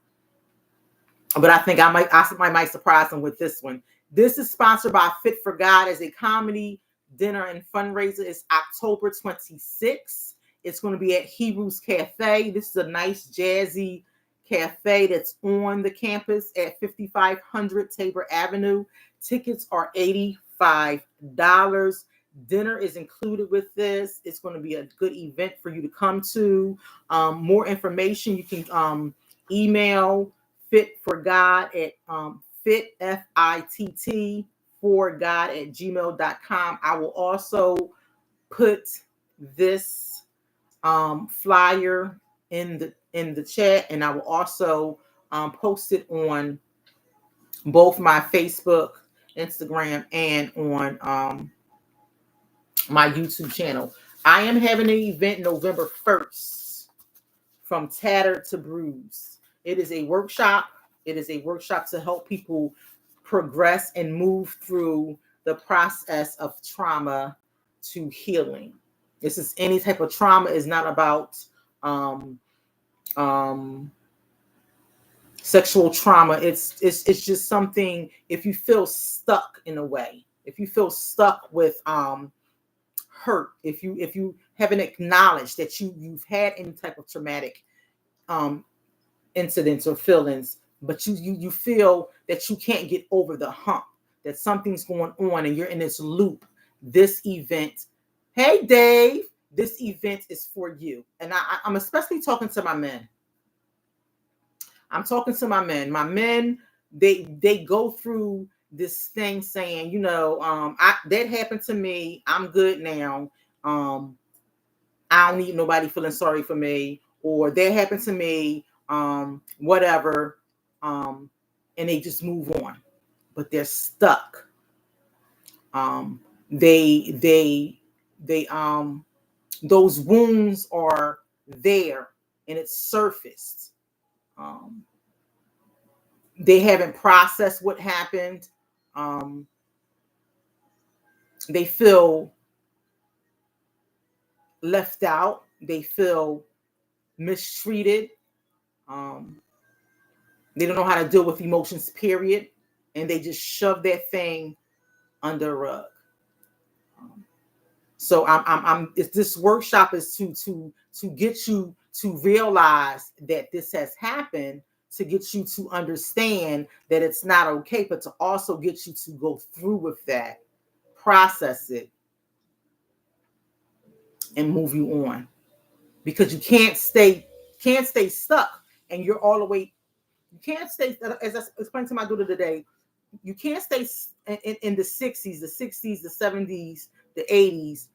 but I think I might surprise them with this one. This is sponsored by Fit for God as a comedy dinner and fundraiser. It's October 26th. It's going to be at Hebrews Cafe. This is a nice jazzy cafe that's on the campus at 5500 Tabor Avenue. Tickets are $85. Dinner is included with this. It's going to be a good event for you to come to. More information, you can email Fit for God at FITT for God at gmail.com. I will also put this flyer in the chat, and I will also post it on both my Facebook, Instagram, and on my YouTube channel. I am having an event November 1st, from tattered to bruised. It is a workshop. It is a workshop to help people progress and move through the process of trauma to healing. This is any type of trauma. Is not about sexual trauma. It's just something. If you feel stuck in a way, if you feel stuck with hurt, if you haven't acknowledged that you've had any type of traumatic incidents or feelings, but you feel that you can't get over the hump, that something's going on and you're in this loop, this event, hey Dave, this event is for you. And I'm especially talking to my men. I'm talking to my men. My men, they go through this thing saying, you know, that happened to me. I'm good now. I don't need nobody feeling sorry for me, or that happened to me. Whatever. And they just move on, but they're stuck. Those wounds are there and it's surfaced. They haven't processed what happened. They feel left out. They feel mistreated. They don't know how to deal with emotions, period. And they just shove that thing under a rug. So this workshop is to get you to realize that this has happened, to get you to understand that it's not okay, but to also get you to go through with that, process it, and move you on. Because you can't stay stuck, and you're all the way. You can't stay, as I explained to my daughter today, you can't stay in the 60s, the 70s, the 80s,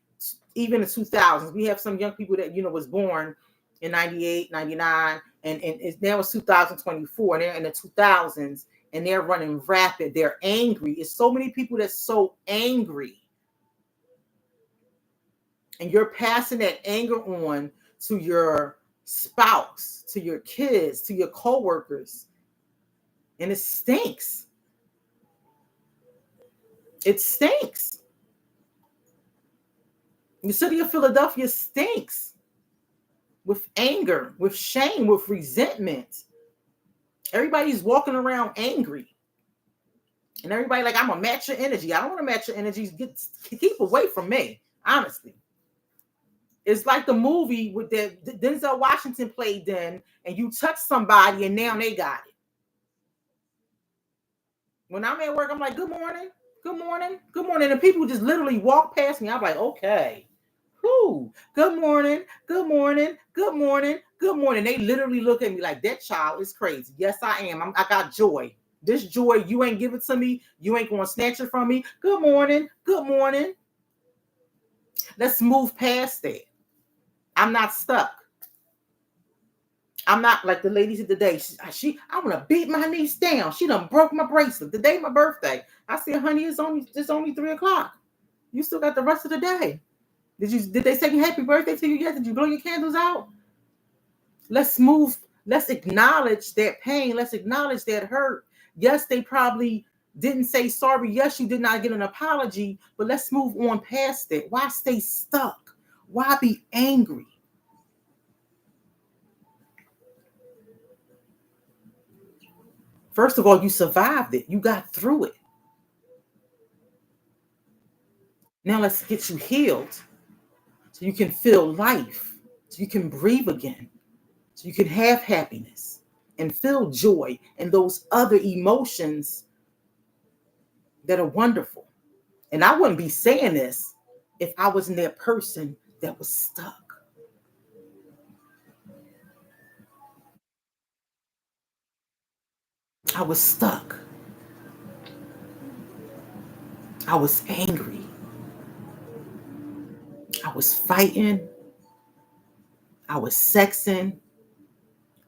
even the 2000s. We have some young people that, you know, was born in 98, 99, and now it's 2024, and they're in the 2000s, and they're running rapid. They're angry. It's so many people that's so angry. And you're passing that anger on to your spouse, to your kids, to your coworkers. And it stinks. It stinks. The city of Philadelphia stinks with anger, with shame, with resentment. Everybody's walking around angry. And everybody like, I'm going to match your energy. I don't want to match your energy. Keep away from me. Honestly. It's like the movie with the Denzel Washington played in, and you touch somebody and now they got it. When I'm at work, I'm like, good morning, good morning, good morning. And people just literally walk past me. I'm like, okay. Who? Good morning, good morning, good morning, good morning. They literally look at me like, that child is crazy. Yes, I am. I got joy. This joy, you ain't give it to me. You ain't going to snatch it from me. Good morning, good morning. Let's move past that. I'm not stuck. I'm not like the ladies of the day. I want to beat my niece down. She done broke my bracelet. The day my birthday. I said, honey, it's only 3:00. You still got the rest of the day. Did they say happy birthday to you yet? Did you blow your candles out? Let's move. Let's acknowledge that pain. Let's acknowledge that hurt. Yes, they probably didn't say sorry. Yes, you did not get an apology, but let's move on past it. Why stay stuck? Why be angry? First of all, you survived it. You got through it. Now let's get you healed so you can feel life, so you can breathe again, so you can have happiness and feel joy and those other emotions that are wonderful. And I wouldn't be saying this if I wasn't that person that was stuck. I was stuck. I was angry. I was fighting. I was sexing.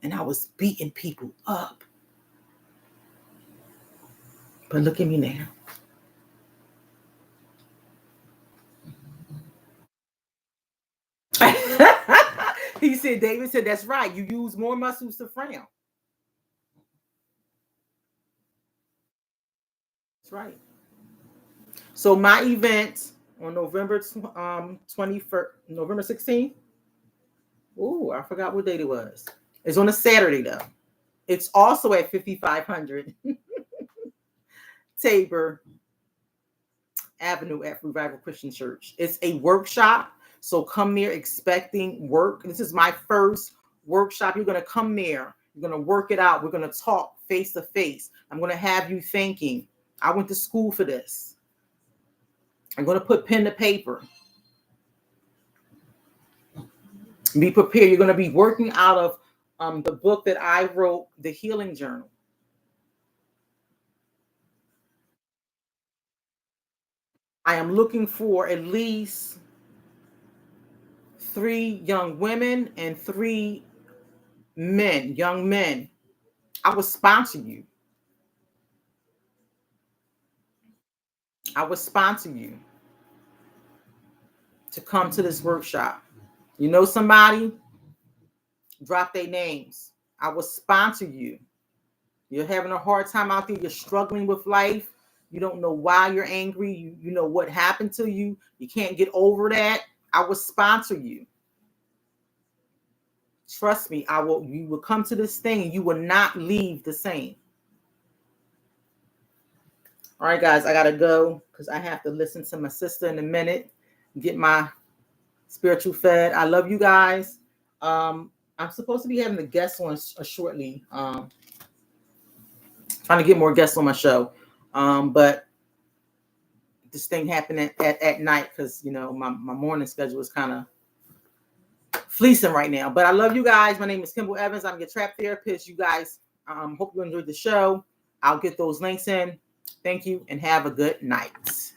And I was beating people up. But look at me now. He said, David said, that's right. You use more muscles to frown. That's right. So my event on November 21st, November 16th. Ooh, I forgot what date it was. It's on a Saturday though. It's also at 5500 Tabor Avenue at Revival Christian Church. It's a workshop. So come there expecting work. This is my first workshop. You're going to come there. You're going to work it out. We're going to talk face to face. I'm going to have you thinking, I went to school for this. I'm going to put pen to paper. Be prepared. You're going to be working out of the book that I wrote, The Healing Journal. I am looking for at least 3 young women and 3 men, young men. I will sponsor you. I will sponsor you to come to this workshop. You know somebody? Drop their names. I will sponsor you. You're having a hard time out there. You're struggling with life. You don't know why you're angry. You know what happened to you. You can't get over that. I will sponsor you. Trust me, you will come to this thing and you will not leave the same. All right, guys, I gotta go because I have to listen to my sister in a minute, get my spiritual fed. I love you guys. I'm supposed to be having the guests on shortly. Trying to get more guests on my show. But this thing happened at night because my morning schedule is kind of fleecing right now. But I love you guys. My name is Kimble Evans. I'm your trap therapist. You guys, hope you enjoyed the show. I'll get those links in. Thank you and have a good night.